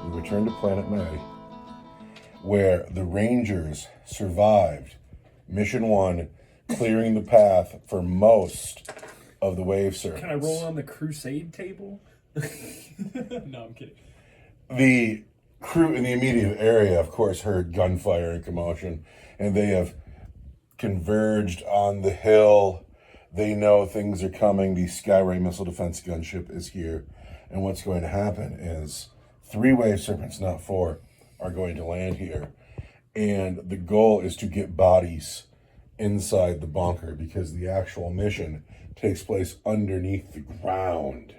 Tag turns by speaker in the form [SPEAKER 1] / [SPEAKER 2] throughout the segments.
[SPEAKER 1] we return to Planet May, where the Rangers survived Mission 1, clearing the path for most of the wave serpents.
[SPEAKER 2] Can I roll on the crusade table? No, I'm kidding.
[SPEAKER 1] The crew in the immediate area, of course, heard gunfire and commotion, and they have converged on the hill. They know things are coming. The Skyway missile defense gunship is here, and what's going to happen is 3 wave serpents, not 4, are going to land here, and the goal is to get bodies inside the bunker because the actual mission takes place underneath the ground.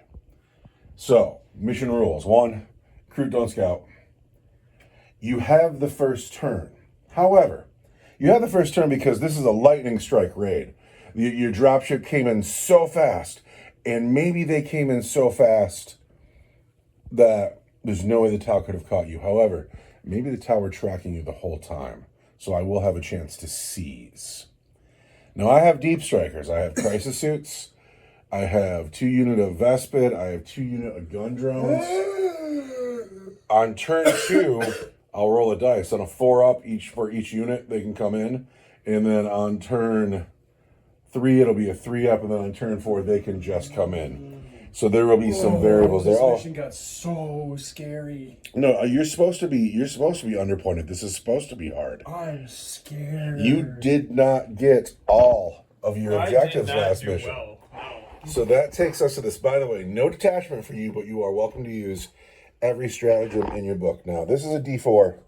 [SPEAKER 1] So, mission rules. 1, Kroot don't scout. You have the first turn. However, you have the first turn because this is a lightning strike raid. Your dropship came in so fast, and maybe they came in so fast that there's no way the tower could have caught you. However, maybe the tower tracking you the whole time, so I will have a chance to seize. Now, I have deep strikers. I have crisis suits. I have 2 unit of Vespid. I have 2 unit of gun drones. On turn 2, I'll roll a dice. On a 4-up for each unit, they can come in. And then on turn 3, it'll be a 3-up. And then on turn 4, they can just come in. So there will be some variables there.
[SPEAKER 2] This mission got so scary.
[SPEAKER 1] No, you're supposed to be underpointed. This is supposed to be hard.
[SPEAKER 2] I'm scared.
[SPEAKER 1] You did not get all of your objectives last mission.
[SPEAKER 2] Well.
[SPEAKER 1] So that takes us to this. By the way, no detachment for you, but you are welcome to use every stratagem in your book. Now, this is a D4.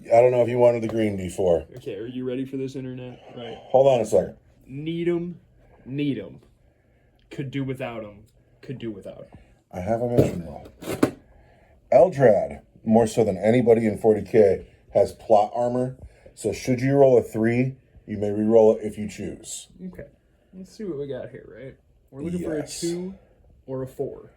[SPEAKER 1] I don't know if you wanted the green D4.
[SPEAKER 2] Okay, are you ready for this, Internet? Right.
[SPEAKER 1] Hold on a second.
[SPEAKER 2] Need 'em. Could do without 'em. Could do without 'em.
[SPEAKER 1] I have a mission roll. Eldrad, more so than anybody in 40K, has plot armor. So should you roll a 3, you may re-roll it if you choose.
[SPEAKER 2] Okay. Let's see what we got here, right? We're looking for a 2 or a 4.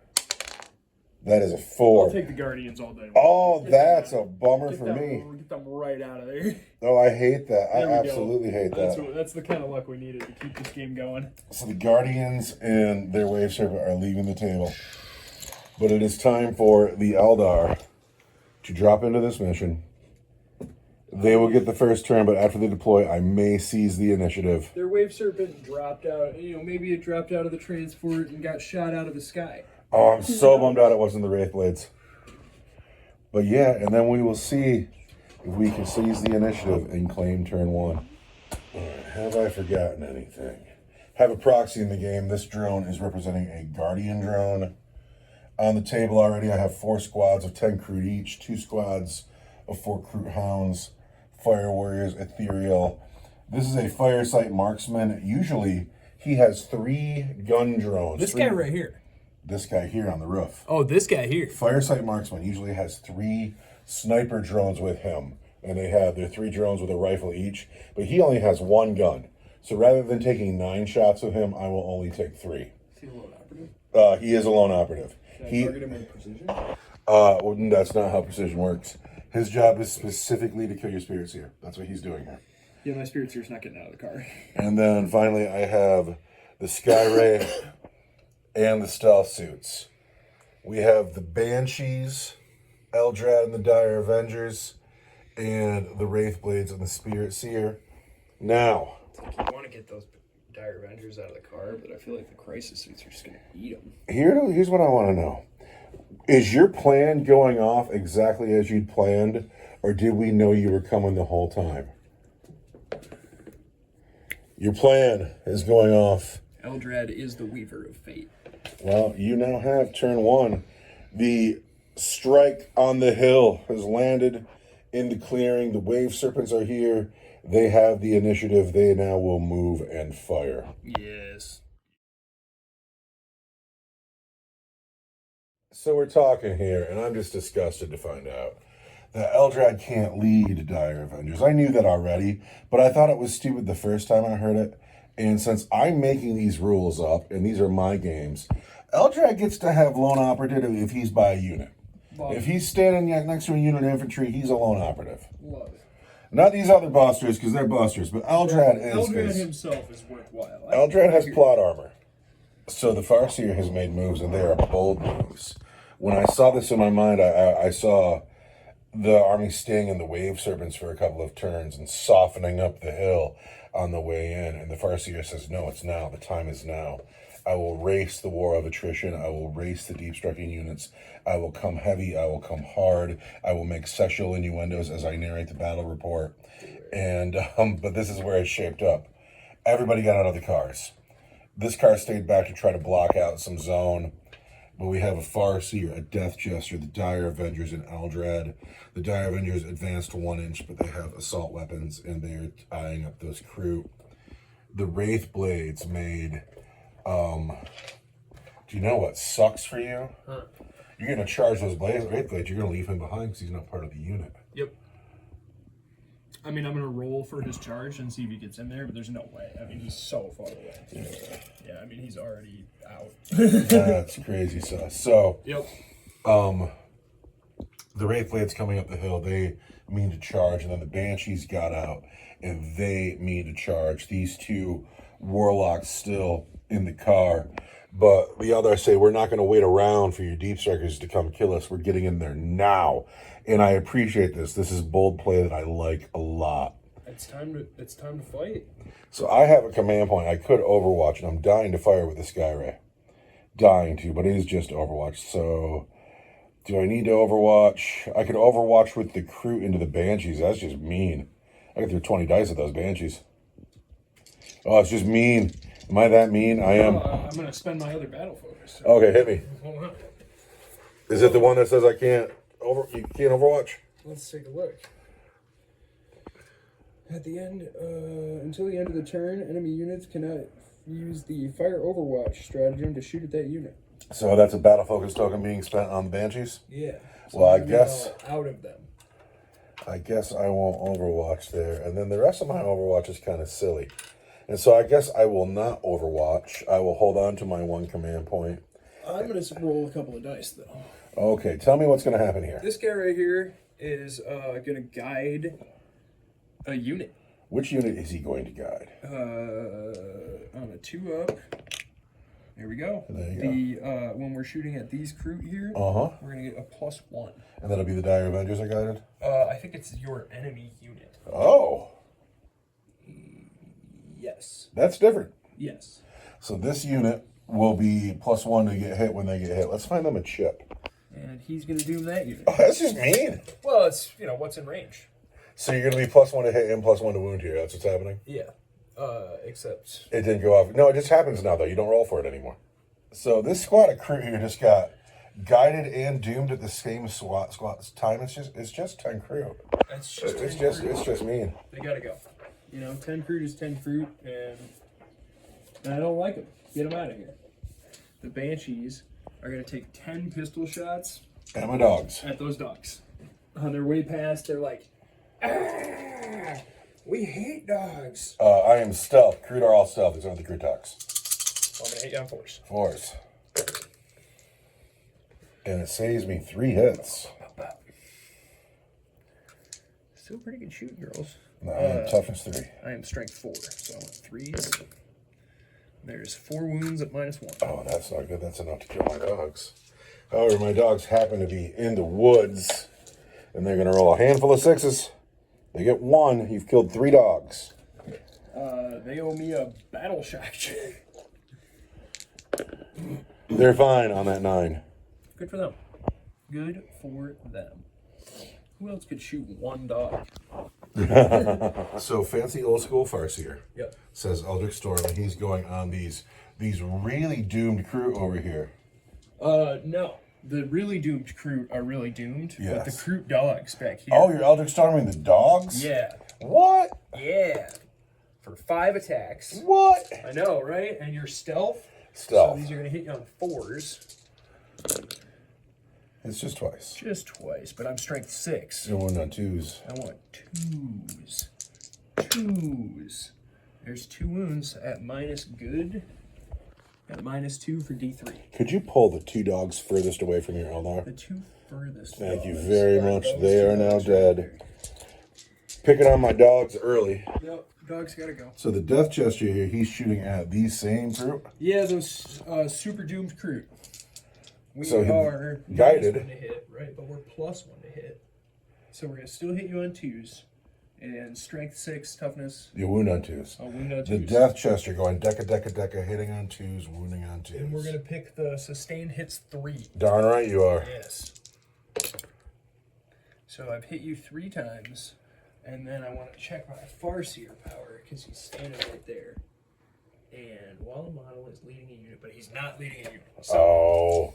[SPEAKER 1] That is a 4.
[SPEAKER 2] I'll take the Guardians all day.
[SPEAKER 1] Oh, that's a bummer for me.
[SPEAKER 2] Get them right out of there.
[SPEAKER 1] Oh, I hate that. I
[SPEAKER 2] There we
[SPEAKER 1] absolutely hate that.
[SPEAKER 2] That's the kind of luck we needed to keep this game going.
[SPEAKER 1] So the Guardians and their Wave Serpent are leaving the table. But it is time for the Eldar to drop into this mission. They will get the first turn, but after they deploy, I may seize the initiative.
[SPEAKER 2] Their Wave Serpent dropped out. Maybe it dropped out of the transport and got shot out of the sky.
[SPEAKER 1] Oh, I'm so bummed out it wasn't the Wraith Blades. But yeah, and then we will see if we can seize the initiative and claim turn 1. Have I forgotten anything? Have a proxy in the game. This drone is representing a Guardian drone. On the table already, I have 4 squads of 10 Kroot each, 2 squads of 4 Kroot Hounds, Fire Warriors, Ethereal. This is a fire site marksman. Usually, he has 3 gun drones.
[SPEAKER 2] This guy right here.
[SPEAKER 1] This guy here on the roof.
[SPEAKER 2] Oh, this guy here.
[SPEAKER 1] Fire site marksman usually has 3 sniper drones with him. And they have their 3 drones with a rifle each. But he only has 1 gun. So rather than taking 9 shots with him, I will only take 3.
[SPEAKER 2] Is he a lone operative?
[SPEAKER 1] He is a lone operative.
[SPEAKER 2] Can I target him with precision?
[SPEAKER 1] Well, that's not how precision works. His job is specifically to kill your spirits here. That's what he's doing here.
[SPEAKER 2] Yeah, my spirit seer's not getting out of the car.
[SPEAKER 1] And then finally, I have the Skyray and the stealth suits. We have the Banshees, Eldrad and the Dire Avengers, and the Wraith Blades and the Spirit Seer. Now,
[SPEAKER 2] You want to get those Dire Avengers out of the car, but I feel like the crisis suits are just going to eat them.
[SPEAKER 1] here's what I want to know. Is your plan going off exactly as you'd planned, or did we know you were coming the whole time? Your plan is going off.
[SPEAKER 2] Eldrad is the Weaver of Fate.
[SPEAKER 1] Well, you now have turn 1. The strike on the hill has landed in the clearing. The Wave Serpents are here. They have the initiative. They now will move and fire.
[SPEAKER 2] Yes.
[SPEAKER 1] So we're talking here, and I'm just disgusted to find out that Eldrad can't lead Dire Avengers. I knew that already, but I thought it was stupid the first time I heard it. And since I'm making these rules up, and these are my games, Eldrad gets to have lone operative if he's by a unit. If he's standing next to a unit of infantry, he's a lone operative.
[SPEAKER 2] Love it.
[SPEAKER 1] Not these other busters, because they're busters, but Eldrad is...
[SPEAKER 2] Eldrad himself is worthwhile.
[SPEAKER 1] Eldrad has plot armor. So the Farseer has made moves, and they are bold moves. When I saw this in my mind, I saw the army staying in the wave serpents for a couple of turns and softening up the hill on the way in. And the Farseer says, no, it's now. The time is now. I will race the war of attrition. I will race the deep striking units. I will come heavy. I will come hard. I will make sexual innuendos as I narrate the battle report. And but this is where it shaped up. Everybody got out of the cars. This car stayed back to try to block out some zone. But we have a Farseer, a Death Jester, the Dire Avengers, and Eldrad. The Dire Avengers advanced 1 inch, but they have assault weapons, and they're eyeing up those Kroot. The Wraith Blades made... do you know what sucks for you?
[SPEAKER 2] Huh.
[SPEAKER 1] You're going to charge those Wraith Blades, you're going to leave him behind because he's not part of the unit.
[SPEAKER 2] Yep. I mean, I'm going to roll for his charge and see if he gets in there, but there's no way. I mean, he's so far away. Yeah, I mean, he's already out.
[SPEAKER 1] That's crazy sauce. So,
[SPEAKER 2] yep.
[SPEAKER 1] The Wraith Blades coming up the hill, they mean to charge, and then the Banshees got out, and they mean to charge. These two Warlocks still in the car, but the others say, we're not going to wait around for your deep strikers to come kill us. We're getting in there now. And I appreciate this. This is bold play that I like a lot.
[SPEAKER 2] It's time to fight.
[SPEAKER 1] So I have a command point. I could Overwatch, and I'm dying to fire with the Sky Ray. Dying to, but it is just Overwatch. So do I need to Overwatch? I could Overwatch with the Kroot into the Banshees. That's just mean. I could throw 20 dice at those Banshees. Oh, it's just mean. Am I that mean? I am.
[SPEAKER 2] I'm going to spend my other battle focus.
[SPEAKER 1] Okay, hit me.
[SPEAKER 2] Hold on.
[SPEAKER 1] Is it the one that says you can't Overwatch?
[SPEAKER 2] Let's take a look. At the end, until the end of the turn, enemy units cannot use the Fire Overwatch stratagem to shoot at that unit.
[SPEAKER 1] So that's a battle focus token being spent on the Banshees?
[SPEAKER 2] Yeah. So
[SPEAKER 1] well, I guess
[SPEAKER 2] out of them.
[SPEAKER 1] I guess I won't Overwatch there. And then the rest of my Overwatch is kind of silly. And so I guess I will not Overwatch. I will hold on to my 1 command point.
[SPEAKER 2] I'm going to roll a couple of dice, though.
[SPEAKER 1] Okay, tell me what's going to happen here.
[SPEAKER 2] This guy right here is going to guide a unit.
[SPEAKER 1] Which unit is he going to guide?
[SPEAKER 2] On a 2-up. There we go.
[SPEAKER 1] There you
[SPEAKER 2] go. When we're shooting at these Kroot here,
[SPEAKER 1] we're
[SPEAKER 2] going to get a +1.
[SPEAKER 1] And that'll be the Dire Avengers are guided?
[SPEAKER 2] I think it's your enemy unit.
[SPEAKER 1] Oh.
[SPEAKER 2] Yes.
[SPEAKER 1] That's different.
[SPEAKER 2] Yes.
[SPEAKER 1] So this unit will be +1 to get hit when they get hit. Let's find them a chip.
[SPEAKER 2] And he's going to doom that unit.
[SPEAKER 1] Oh, that's just mean.
[SPEAKER 2] Well, it's, what's in range.
[SPEAKER 1] So you're going to be +1 to hit and +1 to wound here. That's what's happening?
[SPEAKER 2] Yeah. Except...
[SPEAKER 1] It didn't go off. No, it just happens now, though. You don't roll for it anymore. So this squad of Kroot here just got guided and doomed at the same squad time. It's just 10 Kroot.
[SPEAKER 2] It's
[SPEAKER 1] just mean.
[SPEAKER 2] They got to go. 10 Kroot is 10 Kroot, and I don't like them. Get them out of here. The Banshees are going to take 10 pistol shots
[SPEAKER 1] at my dogs.
[SPEAKER 2] At those dogs. On their way past, they're like, ah, we hate dogs.
[SPEAKER 1] I am stealth. Kroot are all stealth. These aren't the Kroot talks.
[SPEAKER 2] I'm going to hit you on force.
[SPEAKER 1] Force. And it saves me 3 hits.
[SPEAKER 2] Still pretty good shooting, girls.
[SPEAKER 1] No, I am toughness 3.
[SPEAKER 2] I am strength 4, so I want 3s. There's 4 wounds at -1.
[SPEAKER 1] Oh, that's not good. That's enough to kill my dogs. However, my dogs happen to be in the woods, and they're going to roll a handful of 6s. They get 1. You've killed 3 dogs.
[SPEAKER 2] They owe me a battle shock check.
[SPEAKER 1] They're fine on that 9.
[SPEAKER 2] Good for them. Good for them. Who else could shoot 1 dog?
[SPEAKER 1] So fancy old school Farseer.
[SPEAKER 2] Yep.
[SPEAKER 1] Says Eldritch Storm, and he's going on these really doomed Kroot over here.
[SPEAKER 2] No. The really doomed Kroot are really doomed.
[SPEAKER 1] Yes.
[SPEAKER 2] But the Kroot dogs back here.
[SPEAKER 1] Oh, you're Eldritch Storming the dogs?
[SPEAKER 2] Yeah.
[SPEAKER 1] What?
[SPEAKER 2] Yeah. For 5 attacks.
[SPEAKER 1] What?
[SPEAKER 2] I know, right? And your stealth.
[SPEAKER 1] Stealth.
[SPEAKER 2] So these are going to hit you on 4s.
[SPEAKER 1] It's just twice.
[SPEAKER 2] Just twice, but I'm strength 6.
[SPEAKER 1] You're one on 2s.
[SPEAKER 2] I want 2s. 2s. There's 2 wounds at -good. At -2 for D3.
[SPEAKER 1] Could you pull the 2 dogs furthest away from your Eldar?
[SPEAKER 2] The 2 furthest.
[SPEAKER 1] Thank you very much. They are now dead. Picking on my dogs early.
[SPEAKER 2] Yep, dogs gotta go.
[SPEAKER 1] So the Death Jester here, he's shooting at these same Kroot?
[SPEAKER 2] Yeah, those super doomed Kroot. We
[SPEAKER 1] So
[SPEAKER 2] are
[SPEAKER 1] guided.
[SPEAKER 2] -1 to hit, right? But we're +1 to hit. So we're gonna still hit you on 2s, and strength 6, toughness.
[SPEAKER 1] You wound on 2s.
[SPEAKER 2] I'll wound on 2s.
[SPEAKER 1] The death chest, you're going deca, hitting on 2s, wounding on 2s.
[SPEAKER 2] And we're gonna pick the sustained hits 3.
[SPEAKER 1] Darn right you are.
[SPEAKER 2] Yes. So I've hit you 3 times, and then I want to check my Farseer power because he's standing right there. And while the model is leading a unit, but he's not leading a unit. So,
[SPEAKER 1] Oh.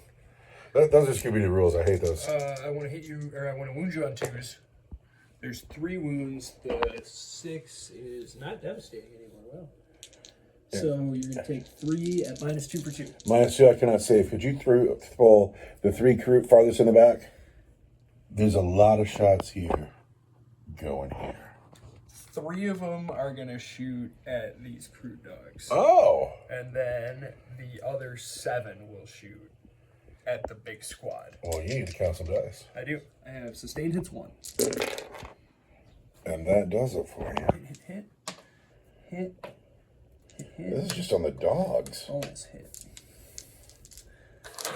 [SPEAKER 1] Those are Scooby-Doo rules. I hate those.
[SPEAKER 2] I want to hit you, or I want to wound you on 2s. There's 3 wounds. The 6 is not devastating anymore. Well,
[SPEAKER 1] Yeah.
[SPEAKER 2] so you're gonna take 3 at -2 for 2.
[SPEAKER 1] -2, I cannot save. Could you pull the 3 Kroot farthest in the back? There's a lot of shots here. Going here.
[SPEAKER 2] 3 of them are gonna shoot at these Kroot dogs.
[SPEAKER 1] Oh.
[SPEAKER 2] And then the other 7 will shoot at the big squad.
[SPEAKER 1] Well, you need to count some dice.
[SPEAKER 2] I do. I have sustained hits 1.
[SPEAKER 1] And that does it for you.
[SPEAKER 2] Hit.
[SPEAKER 1] This is just on the dogs.
[SPEAKER 2] Almost hit.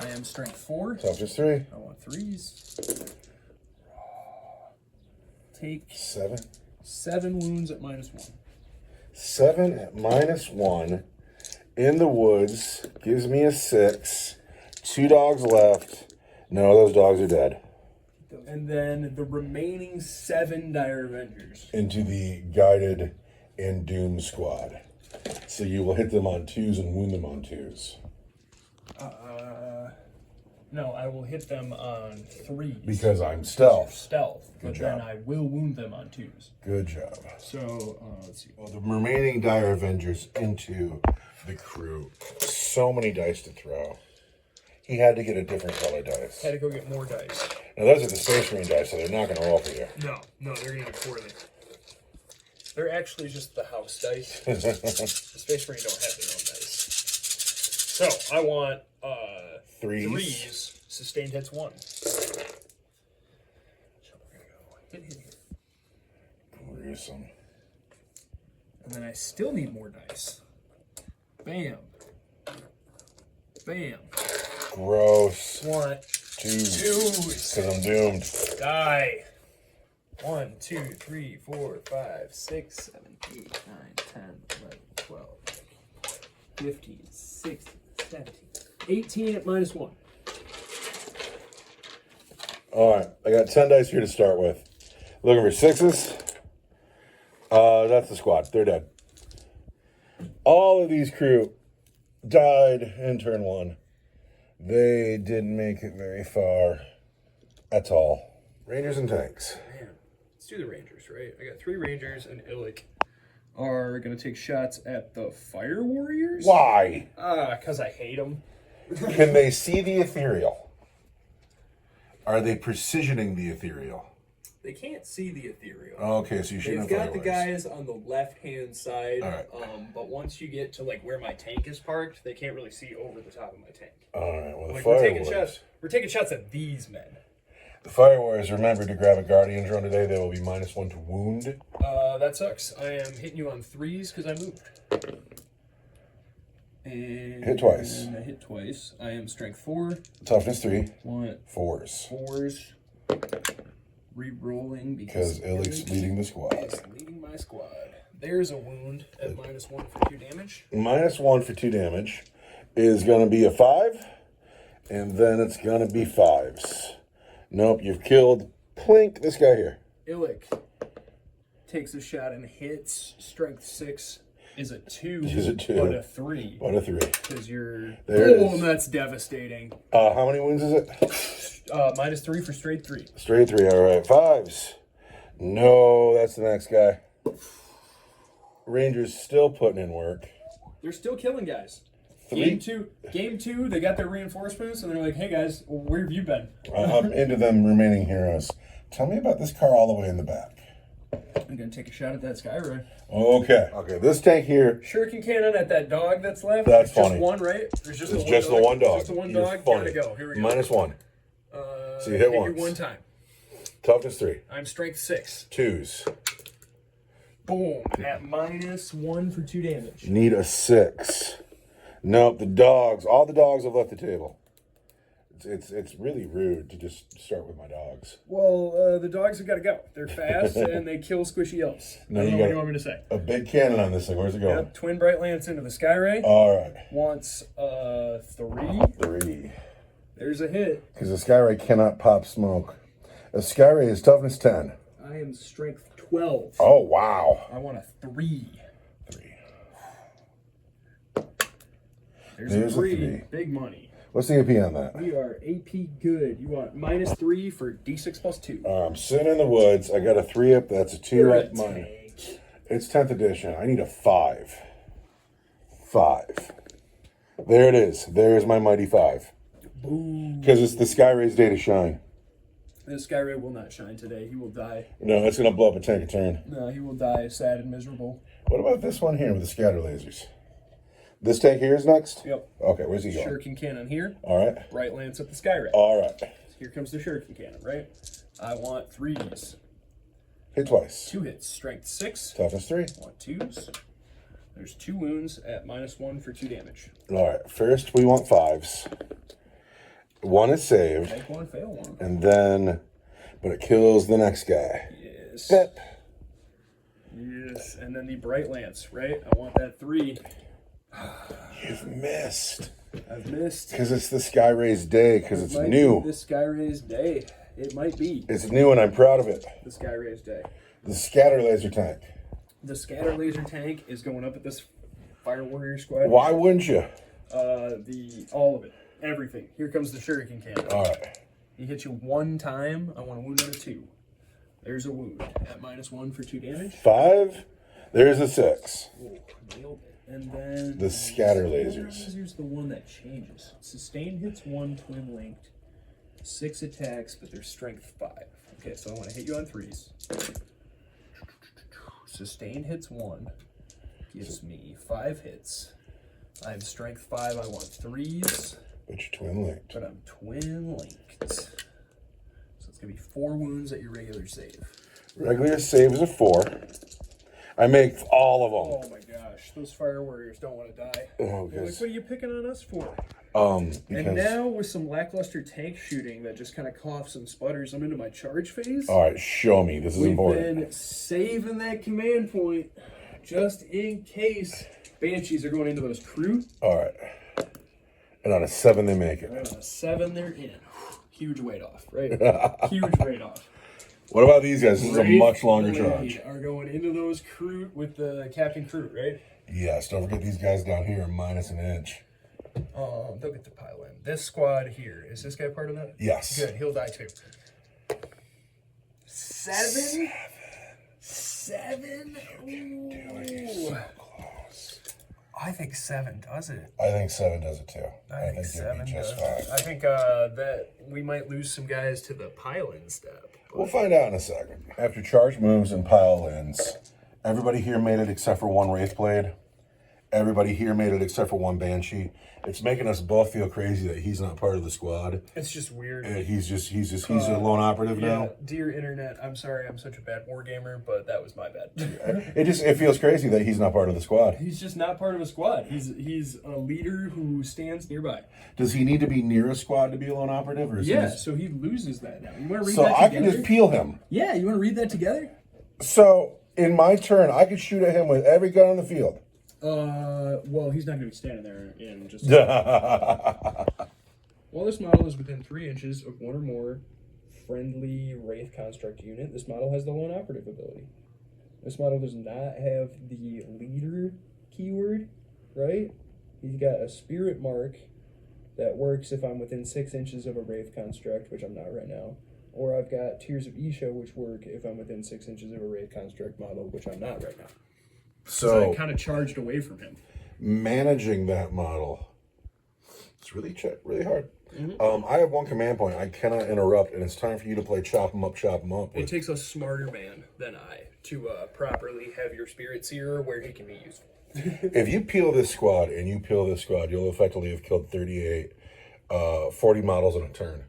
[SPEAKER 2] I am strength 4.
[SPEAKER 1] Toughness 3.
[SPEAKER 2] I want 3s. Take
[SPEAKER 1] 7.
[SPEAKER 2] wounds at -1.
[SPEAKER 1] 7 at -1 in the woods gives me a 6. 2 dogs left. No, those dogs are dead.
[SPEAKER 2] And then the remaining 7 Dire Avengers.
[SPEAKER 1] Into the guided and doomed squad. So you will hit them on 2s and wound them on 2s.
[SPEAKER 2] No, I will hit them on 3s.
[SPEAKER 1] Because I'm stealth.
[SPEAKER 2] Stealth. But
[SPEAKER 1] Good
[SPEAKER 2] then
[SPEAKER 1] job.
[SPEAKER 2] I will wound them on 2s.
[SPEAKER 1] Good job.
[SPEAKER 2] So, let's see.
[SPEAKER 1] Well, the remaining Dire Avengers into the crew. So many dice to throw. He had to get a different color dice.
[SPEAKER 2] Had to go get more dice.
[SPEAKER 1] Now those are the Space Marine dice, so they're not going to roll for you.
[SPEAKER 2] No, they're going to do poorly. They're actually just the house dice. The Space Marine don't have their own dice. So, I want 3s. Sustained hits 1. So we're going to go hit.
[SPEAKER 1] Gruesome.
[SPEAKER 2] And then I still need more dice. Bam. Bam.
[SPEAKER 1] Gross.
[SPEAKER 2] Want
[SPEAKER 1] 2s.
[SPEAKER 2] 2s.
[SPEAKER 1] Because I'm doomed.
[SPEAKER 2] Die. 1, 2, 3, 4, 5, 6, 7, 8, 9, 10, 11, 12, 15, 16, 17, 18 at -1.
[SPEAKER 1] All right, I got 10 dice here to start with. Looking for 6s. That's the squad. They're dead. All of these crew died in turn 1. They didn't make it very far at all. Rangers and tanks.
[SPEAKER 2] Man, let's do the Rangers, right? I got 3 Rangers, and Illick are going to take shots at the Fire Warriors.
[SPEAKER 1] Why?
[SPEAKER 2] Because I hate them.
[SPEAKER 1] Can they see the ethereal? Are they precisioning the ethereal?
[SPEAKER 2] They can't see the ethereal.
[SPEAKER 1] Okay, so you should
[SPEAKER 2] They've
[SPEAKER 1] have
[SPEAKER 2] got the guys on the left-hand side,
[SPEAKER 1] All right.
[SPEAKER 2] but once you get to like where my tank is parked, they can't really see over the top of my tank.
[SPEAKER 1] All right, well, the
[SPEAKER 2] Like
[SPEAKER 1] Fire
[SPEAKER 2] we're taking
[SPEAKER 1] Warriors.
[SPEAKER 2] shots. We're taking shots at these men.
[SPEAKER 1] The Fire Warriors, remember to grab a Guardian drone today. They will be -1 to wound.
[SPEAKER 2] That sucks. I am hitting you on 3s because I moved. And
[SPEAKER 1] Hit twice.
[SPEAKER 2] I hit twice. I am strength 4.
[SPEAKER 1] Toughness 3.
[SPEAKER 2] Want
[SPEAKER 1] 4s.
[SPEAKER 2] 4s. Re-rolling
[SPEAKER 1] Because Illick's leading the squad.
[SPEAKER 2] is leading my squad. There's a wound at -1 for 2 damage.
[SPEAKER 1] -1 for 2 damage is going to be a 5. And then it's going to be 5s. Nope, you've killed Plink, this guy here.
[SPEAKER 2] Illick takes a shot and hits. Strength 6 is a 2.
[SPEAKER 1] Is a 2.
[SPEAKER 2] But a 3.
[SPEAKER 1] What a 3.
[SPEAKER 2] Because you're...
[SPEAKER 1] There it
[SPEAKER 2] Oh,
[SPEAKER 1] is.
[SPEAKER 2] that's devastating.
[SPEAKER 1] How many wounds is it?
[SPEAKER 2] -3 for straight 3.
[SPEAKER 1] Straight 3, all right. 5s. No, that's the next guy. Rangers still putting in work.
[SPEAKER 2] They're still killing guys.
[SPEAKER 1] 3.
[SPEAKER 2] Game two, they got their reinforcements, and they're like, hey guys, where have you been?
[SPEAKER 1] I'm into them remaining heroes. Tell me about this car all the way in the back.
[SPEAKER 2] I'm going to take a shot at that Skyray.
[SPEAKER 1] Okay. Okay, this tank here.
[SPEAKER 2] Shuriken cannon at that dog that's left.
[SPEAKER 1] That's
[SPEAKER 2] There's
[SPEAKER 1] funny.
[SPEAKER 2] Just one, right? There's just
[SPEAKER 1] It's
[SPEAKER 2] the
[SPEAKER 1] just the one dog.
[SPEAKER 2] Just the one
[SPEAKER 1] You're
[SPEAKER 2] dog.
[SPEAKER 1] funny.
[SPEAKER 2] Gotta go. Here we go.
[SPEAKER 1] -1. So you hit once.
[SPEAKER 2] You one time.
[SPEAKER 1] Toughness 3.
[SPEAKER 2] I'm strength 6.
[SPEAKER 1] 2s.
[SPEAKER 2] Boom. At -1 for 2 damage.
[SPEAKER 1] Need a 6. Nope, the dogs. All the dogs have left the table. It's really rude to just start with my dogs.
[SPEAKER 2] Well, the dogs have got to go. They're fast and they kill squishy elves.
[SPEAKER 1] No,
[SPEAKER 2] I don't
[SPEAKER 1] you
[SPEAKER 2] know what
[SPEAKER 1] got
[SPEAKER 2] you want me to say.
[SPEAKER 1] a big cannon on this thing. Where's it going?
[SPEAKER 2] Yep, twin bright lance into the Skyray.
[SPEAKER 1] All right.
[SPEAKER 2] Wants 3.
[SPEAKER 1] 3.
[SPEAKER 2] There's a hit.
[SPEAKER 1] Because a Skyray cannot pop smoke. A Skyray is toughness 10.
[SPEAKER 2] I am strength 12.
[SPEAKER 1] Oh, wow.
[SPEAKER 2] I want a 3.
[SPEAKER 1] 3.
[SPEAKER 2] There's a 3. Big money.
[SPEAKER 1] What's the AP on that?
[SPEAKER 2] We are AP good. You want -3 for D6 plus 2.
[SPEAKER 1] I'm sitting in the woods. I got a 3 up. That's a 2
[SPEAKER 2] You're
[SPEAKER 1] up
[SPEAKER 2] a
[SPEAKER 1] money.
[SPEAKER 2] tank.
[SPEAKER 1] It's 10th edition. I need a 5. 5. There it is. There's my mighty 5.
[SPEAKER 2] Boom.
[SPEAKER 1] Because it's the Skyray's day to shine.
[SPEAKER 2] This Skyray will not shine today. He will die.
[SPEAKER 1] No, it's going to blow up a tank a turn.
[SPEAKER 2] No, he will die sad and miserable.
[SPEAKER 1] What about this one here with the scatter lasers? This tank here is next?
[SPEAKER 2] Yep.
[SPEAKER 1] Okay, where's he going?
[SPEAKER 2] Shuriken cannon here.
[SPEAKER 1] All right.
[SPEAKER 2] Bright lance at the Skyray.
[SPEAKER 1] All right.
[SPEAKER 2] Here comes the Shuriken cannon, right? I want 3s.
[SPEAKER 1] Hit twice.
[SPEAKER 2] 2 hits. Strength 6.
[SPEAKER 1] Toughness 3.
[SPEAKER 2] I want 2s. There's 2 wounds at -1 for 2 damage.
[SPEAKER 1] All right. First, we want 5s. 1 is saved.
[SPEAKER 2] Make 1, fail 1.
[SPEAKER 1] And then, but it kills the next guy.
[SPEAKER 2] Yes.
[SPEAKER 1] Bip.
[SPEAKER 2] Yes. And then the Bright Lance, right? I want that 3.
[SPEAKER 1] You've missed.
[SPEAKER 2] I've missed.
[SPEAKER 1] Because it's the Skyray's day, because it's
[SPEAKER 2] Might
[SPEAKER 1] new.
[SPEAKER 2] be the Skyray's day. It might be
[SPEAKER 1] It's new and I'm proud of it.
[SPEAKER 2] the Skyray's day.
[SPEAKER 1] The scatter laser tank.
[SPEAKER 2] The scatter laser tank is going up at this Fire Warrior squad.
[SPEAKER 1] Why wouldn't you?
[SPEAKER 2] All of it. Everything. Here comes the Shuriken cannon.
[SPEAKER 1] All right.
[SPEAKER 2] He hits you 1 time. I want a wound on a 2. There's a wound at -1 for 2 damage.
[SPEAKER 1] 5. There's a 6.
[SPEAKER 2] Oh, nailed it. And then
[SPEAKER 1] The scatter lasers.
[SPEAKER 2] Here's the one that changes. Sustain hits 1, twin linked. 6 attacks, but they're strength 5. Okay, so I want to hit you on 3s. Sustain hits 1. Gives me 5 hits. I'm strength 5. I want 3s.
[SPEAKER 1] But you're twin linked.
[SPEAKER 2] But I'm twin linked. So it's going to be 4 wounds at your regular save.
[SPEAKER 1] Regular save is a 4. I make all of them.
[SPEAKER 2] Oh my gosh, those Fire Warriors don't want to die.
[SPEAKER 1] Oh,
[SPEAKER 2] They're like, what are you picking on us for?
[SPEAKER 1] Because
[SPEAKER 2] And now with some lackluster tank shooting that just kind of coughs and sputters, I'm into my charge phase.
[SPEAKER 1] all right, show me. This is
[SPEAKER 2] We've
[SPEAKER 1] important.
[SPEAKER 2] been saving that command point just in case Banshees are going into those Kroot.
[SPEAKER 1] All right. And on a 7, they make it.
[SPEAKER 2] Right on a 7, they're in. Huge weight off, right? Huge weight off.
[SPEAKER 1] What about these guys? This is a much longer
[SPEAKER 2] Blade
[SPEAKER 1] charge.
[SPEAKER 2] are going into those Kroot with the Captain Kroot, right?
[SPEAKER 1] Yes, don't forget these guys down here are minus an inch.
[SPEAKER 2] They'll get to pile in. This squad here, is this guy part of that?
[SPEAKER 1] Yes.
[SPEAKER 2] Good, he'll die too. 7? 7?
[SPEAKER 1] Doing so close.
[SPEAKER 2] I think 7 does it.
[SPEAKER 1] I think 7 does it too.
[SPEAKER 2] I think
[SPEAKER 1] you'll
[SPEAKER 2] 7
[SPEAKER 1] be just
[SPEAKER 2] does it.
[SPEAKER 1] fine.
[SPEAKER 2] I think that we might lose some guys to the pile-in step.
[SPEAKER 1] We'll find out in a second. After charge moves and pile ins, everybody here made it except for 1 Wraithblade. Everybody here made it except for 1 Banshee. It's making us both feel crazy that he's not part of the squad.
[SPEAKER 2] It's just weird.
[SPEAKER 1] He's a lone operative
[SPEAKER 2] Yeah,
[SPEAKER 1] now.
[SPEAKER 2] dear internet, I'm sorry I'm such a bad wargamer, but that was my bad.
[SPEAKER 1] It feels crazy that he's not part of the squad.
[SPEAKER 2] He's just not part of a squad. He's a leader who stands nearby.
[SPEAKER 1] Does he need to be near a squad to be a lone operative, or is
[SPEAKER 2] Yeah,
[SPEAKER 1] he just...
[SPEAKER 2] so he loses that now. You want to read
[SPEAKER 1] So
[SPEAKER 2] that
[SPEAKER 1] I
[SPEAKER 2] together?
[SPEAKER 1] can just peel him.
[SPEAKER 2] Yeah, you want to read that together?
[SPEAKER 1] So in my turn, I could shoot at him with every gun on the field.
[SPEAKER 2] Well, he's not going to be standing there in just. While this model is within 3 inches of 1 or more friendly Wraith construct unit, this model has the lone operative ability. This model does not have the leader keyword, right? He's got a spirit mark that works if I'm within 6 inches of a Wraith construct, which I'm not right now. Or I've got Tears of Isha, which work if I'm within 6 inches of a Wraith construct model, which I'm not right now. So I kind of charged away from him.
[SPEAKER 1] Managing that model, it's really hard. Mm-hmm. I have 1 command point. I cannot interrupt, and it's time for you to play chop 'em up, chop 'em up.
[SPEAKER 2] It takes a smarter man than I to properly have your Spirit Seer where he can be useful.
[SPEAKER 1] If you peel this squad and you peel this squad, you'll effectively have killed 38, 40 models in a turn.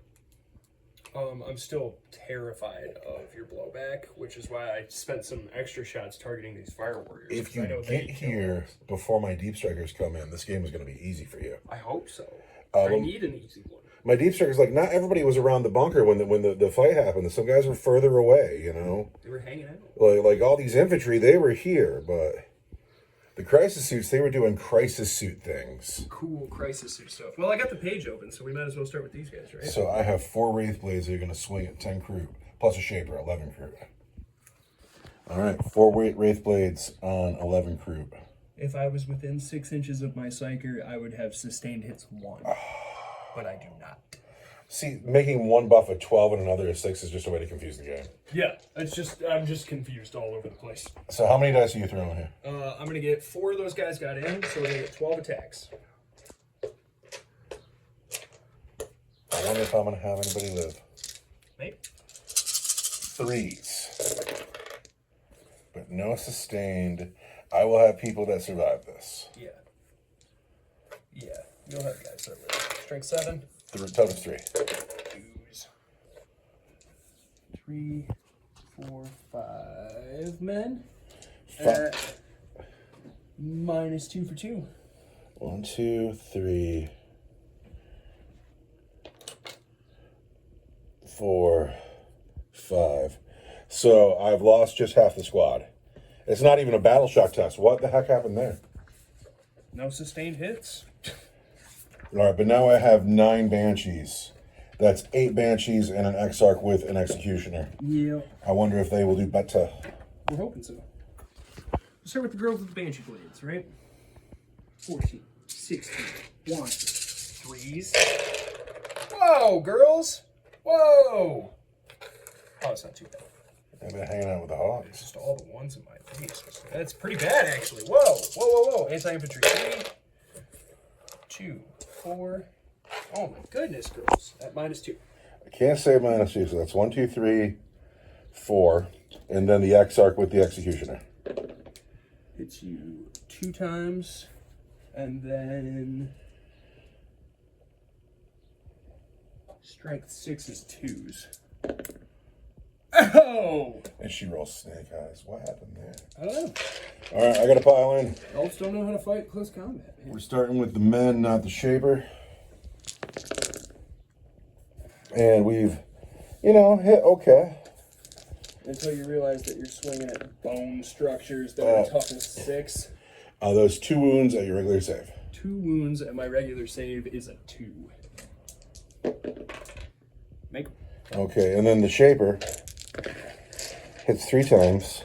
[SPEAKER 2] I'm still terrified of your blowback, which is why I spent some extra shots targeting these Fire Warriors.
[SPEAKER 1] If you get here before my Deep Strikers come in, this game is going to be easy for you.
[SPEAKER 2] I hope so. I need an easy one.
[SPEAKER 1] My deep strikers, like, not everybody was around the bunker when the fight happened. Some guys were further away, you know.
[SPEAKER 2] They were hanging out.
[SPEAKER 1] Like all these infantry, they were here, but the crisis suits, they were doing crisis suit things.
[SPEAKER 2] Cool crisis suit stuff. Well, I got the page open, so we might as well start with these guys, right?
[SPEAKER 1] So I have 4 Wraith Blades that are going to swing at 10 Kroot, plus a Shaper, 11 Kroot. All right, 4 Wraith Blades on 11 Kroot.
[SPEAKER 2] If I was within 6 inches of my Psyker, I would have sustained hits 1. But I do not.
[SPEAKER 1] See, making one buff a 12 and another a 6 is just a way to confuse the game.
[SPEAKER 2] Yeah, I'm just confused all over the place.
[SPEAKER 1] So how many dice are you throwing here?
[SPEAKER 2] I'm going to get 4 of those guys got in, so we're going to get 12 attacks.
[SPEAKER 1] I wonder if I'm going to have anybody live.
[SPEAKER 2] Maybe.
[SPEAKER 1] 3s. But no sustained. I will have people that survive this.
[SPEAKER 2] Yeah. Yeah. You'll have guys that live. Strength 7.
[SPEAKER 1] Total of 3.
[SPEAKER 2] 2s. 3, 4, 5 men. -2 for 2.
[SPEAKER 1] 1, 2, 3, 4, 5. So I've lost just half the squad. It's not even a battle shock test. What the heck happened there?
[SPEAKER 2] No sustained hits.
[SPEAKER 1] All right, but now I have 9 Banshees. That's 8 Banshees and an Exarch with an Executioner.
[SPEAKER 2] Yeah.
[SPEAKER 1] I wonder if they will do better.
[SPEAKER 2] We're hoping so. We'll start with the girls with the Banshee Blades, right? 14, 16, 1, 3s. Whoa, girls! Whoa! Oh, it's not too bad.
[SPEAKER 1] They've been hanging out with the Hogs.
[SPEAKER 2] It's just all the ones in my face. That's pretty bad, actually. Whoa, whoa, whoa, whoa. Anti-infantry 3, 2, 4. Oh my goodness, girls. At -2.
[SPEAKER 1] I can't say -2, so that's 1, 2, 3, 4. And then the Exarch with the Executioner.
[SPEAKER 2] Hits you 2 times. And then strength 6 is 2s. Oh!
[SPEAKER 1] And she rolls snake eyes. What happened there?
[SPEAKER 2] I don't know.
[SPEAKER 1] All right, I got to pile in.
[SPEAKER 2] Elves don't know how to fight close combat, man.
[SPEAKER 1] We're starting with the men, not the Shaper. And we've, hit okay.
[SPEAKER 2] Until you realize that you're swinging at bone structures that are toughness 6.
[SPEAKER 1] Those 2 wounds at your regular save.
[SPEAKER 2] 2 wounds, and my regular save is a 2. Make 'em.
[SPEAKER 1] Okay, and then the Shaper hits 3 times.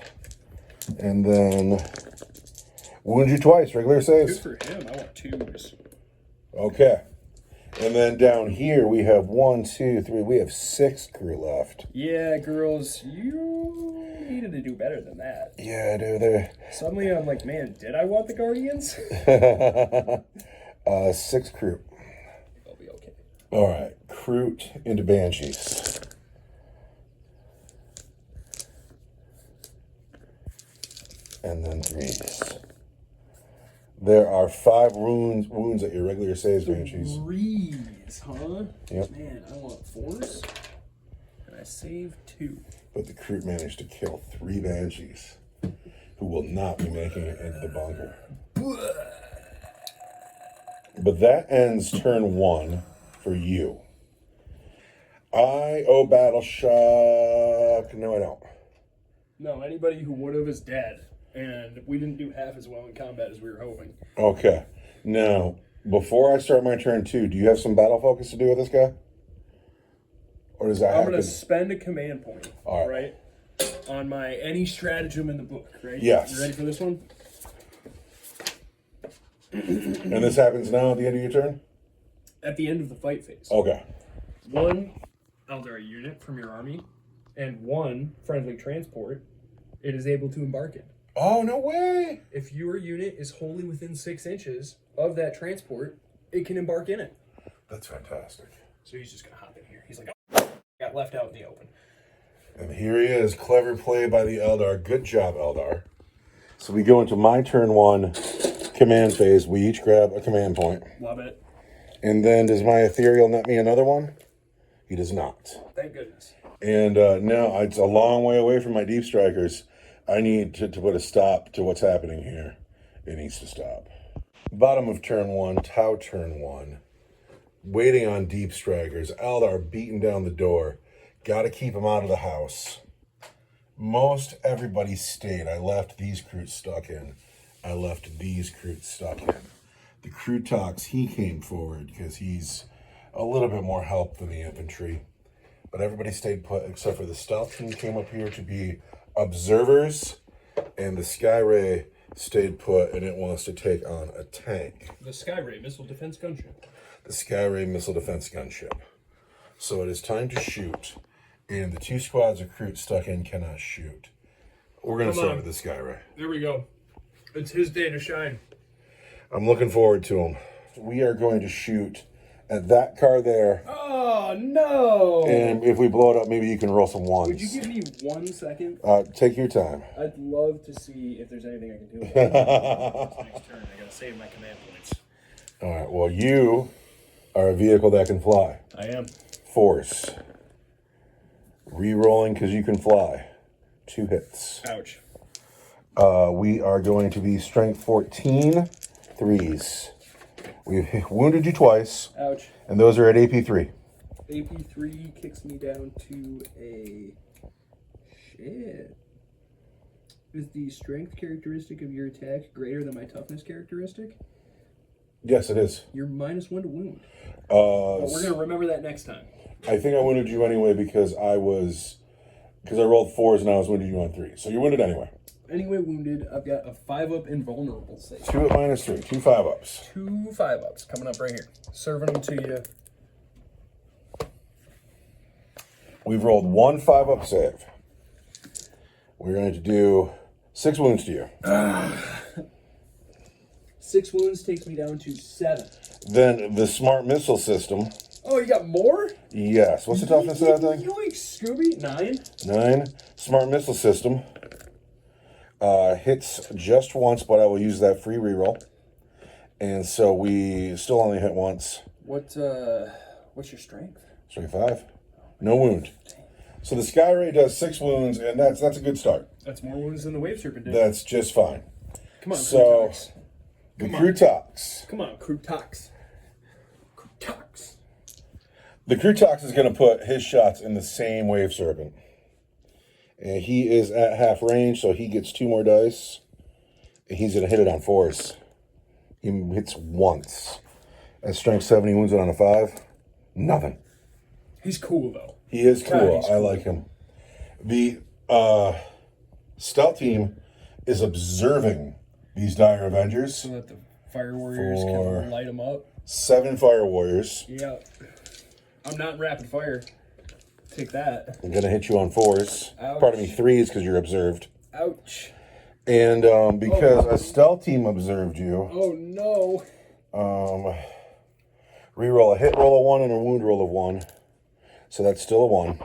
[SPEAKER 1] And then wounds you twice, regular saves.
[SPEAKER 2] Good for him. I want 2s.
[SPEAKER 1] Okay. And then down here we have 1, 2, 3. We have 6 crew left.
[SPEAKER 2] Yeah, girls, you needed to do better than that.
[SPEAKER 1] Yeah, dude.
[SPEAKER 2] Suddenly I'm like, man, did I want the Guardians?
[SPEAKER 1] 6 crew.
[SPEAKER 2] They'll be okay.
[SPEAKER 1] All right, Kroot into Banshees. And then 3s. There are 5 wounds at your regular saves, Banshees.
[SPEAKER 2] 3s, huh?
[SPEAKER 1] Yep.
[SPEAKER 2] Man, I want 4s. And I saved 2.
[SPEAKER 1] But the Kroot managed to kill 3 Banshees, who will not be making it into the bunker. But that ends turn 1 for you. I owe Battle Shock. No, I don't.
[SPEAKER 2] No, anybody who would have is dead. And we didn't do half as well in combat as we were hoping.
[SPEAKER 1] Okay. Now, before I start my turn 2, do you have some battle focus to do with this guy? Or does that
[SPEAKER 2] I'm
[SPEAKER 1] happen?
[SPEAKER 2] going to spend a command point,
[SPEAKER 1] All
[SPEAKER 2] right? On my any stratagem in the book, right?
[SPEAKER 1] Yes.
[SPEAKER 2] You ready for this one?
[SPEAKER 1] And this happens now at the end of your turn?
[SPEAKER 2] At the end of the fight phase.
[SPEAKER 1] Okay.
[SPEAKER 2] 1 Eldar unit from your army and 1 friendly transport it is able to embark in.
[SPEAKER 1] Oh, no way!
[SPEAKER 2] If your unit is wholly within 6 inches of that transport, it can embark in it.
[SPEAKER 1] That's fantastic.
[SPEAKER 2] So he's just going to hop in here. He's like, oh, got left out in the open.
[SPEAKER 1] And here he is. Clever play by the Eldar. Good job, Eldar. So we go into my turn 1 command phase. We each grab a command point.
[SPEAKER 2] Love it.
[SPEAKER 1] And then does my Ethereal net me another one? He does not.
[SPEAKER 2] Thank goodness.
[SPEAKER 1] And now it's a long way away from my Deep Strikers. I need to put a stop to what's happening here. It needs to stop. Bottom of turn 1, Tau turn 1. waiting on deep strikers. Eldar beating down the door. Got to keep them out of the house. Most everybody stayed. I left these Kroot stuck in. I left these Kroot stuck in. The Krootox, he came forward because he's a little bit more help than the infantry. But everybody stayed put except for the stealth team came up here to be observers. And the Skyray stayed put and it wants to take on a tank.
[SPEAKER 2] The Skyray Missile Defense Gunship.
[SPEAKER 1] The Skyray Missile Defense Gunship. So it is time to shoot. And the 2 squads of Kroot stuck in cannot shoot. We're going to start with the Skyray.
[SPEAKER 2] There we go. It's his day to shine.
[SPEAKER 1] I'm looking forward to him. We are going to shoot at that car there.
[SPEAKER 2] Oh, no.
[SPEAKER 1] And if we blow it up, maybe you can roll some ones.
[SPEAKER 2] Would you give me 1 second?
[SPEAKER 1] Take your time.
[SPEAKER 2] I'd love to see if there's anything I can do. It's next turn. I gotta save my command points.
[SPEAKER 1] All right. Well, you are a vehicle that can fly.
[SPEAKER 2] I am.
[SPEAKER 1] Force. Re-rolling because you can fly. 2 hits.
[SPEAKER 2] Ouch.
[SPEAKER 1] We are going to be strength 14, 3s. We've wounded you twice.
[SPEAKER 2] Ouch.
[SPEAKER 1] And those are at AP3.
[SPEAKER 2] AP3 kicks me down to a... Shit. Is the strength characteristic of your attack greater than my toughness characteristic?
[SPEAKER 1] Yes, it is.
[SPEAKER 2] You're -1 to wound. But we're going to remember that next time.
[SPEAKER 1] I think I wounded you anyway because I rolled 4s and I was wounded you on 3. So you're wounded anyway.
[SPEAKER 2] Anyway, wounded. I've got a 5-up invulnerable save.
[SPEAKER 1] 2 at -3. 2 5-ups.
[SPEAKER 2] 2 5-ups coming up right here. Serving them to you.
[SPEAKER 1] We've rolled 1 5-up save. We're going to do 6 wounds to you.
[SPEAKER 2] 6 wounds takes me down to 7.
[SPEAKER 1] Then the smart missile system.
[SPEAKER 2] Oh, you got more?
[SPEAKER 1] Yes. What's the toughness of that thing?
[SPEAKER 2] Yoink, Scooby. 9.
[SPEAKER 1] 9. Smart missile system. Hits just once, but I will use that free reroll. And so we still only hit once.
[SPEAKER 2] What's your strength?
[SPEAKER 1] Strength 5. No wound. So the Skyray does 6 wounds, and that's a good start.
[SPEAKER 2] That's more wounds than the Wave Serpent did.
[SPEAKER 1] That's just fine.
[SPEAKER 2] Come on,
[SPEAKER 1] so
[SPEAKER 2] Krootox.
[SPEAKER 1] the Krootox.
[SPEAKER 2] Come on, Krootox. Krootox.
[SPEAKER 1] The Krootox is going to put his shots in the same Wave Serpent. And he is at half range, so he gets 2 more dice. And he's going to hit it on 4s. He hits once. At strength 7, he wounds it on a 5. Nothing.
[SPEAKER 2] He's cool, though.
[SPEAKER 1] He is cool.
[SPEAKER 2] He's
[SPEAKER 1] I like him. The stealth team is observing these dire Avengers.
[SPEAKER 2] So that the Fire Warriors can light them up.
[SPEAKER 1] 7 Fire Warriors.
[SPEAKER 2] Yeah. I'm not in rapid fire. Take that.
[SPEAKER 1] I'm going to hit you on 4s.
[SPEAKER 2] Ouch.
[SPEAKER 1] Pardon me, 3s because you're observed.
[SPEAKER 2] Ouch.
[SPEAKER 1] And because a stealth team observed you,
[SPEAKER 2] Oh, no.
[SPEAKER 1] reroll a hit roll of 1 and a wound roll of 1. So that's still a 1.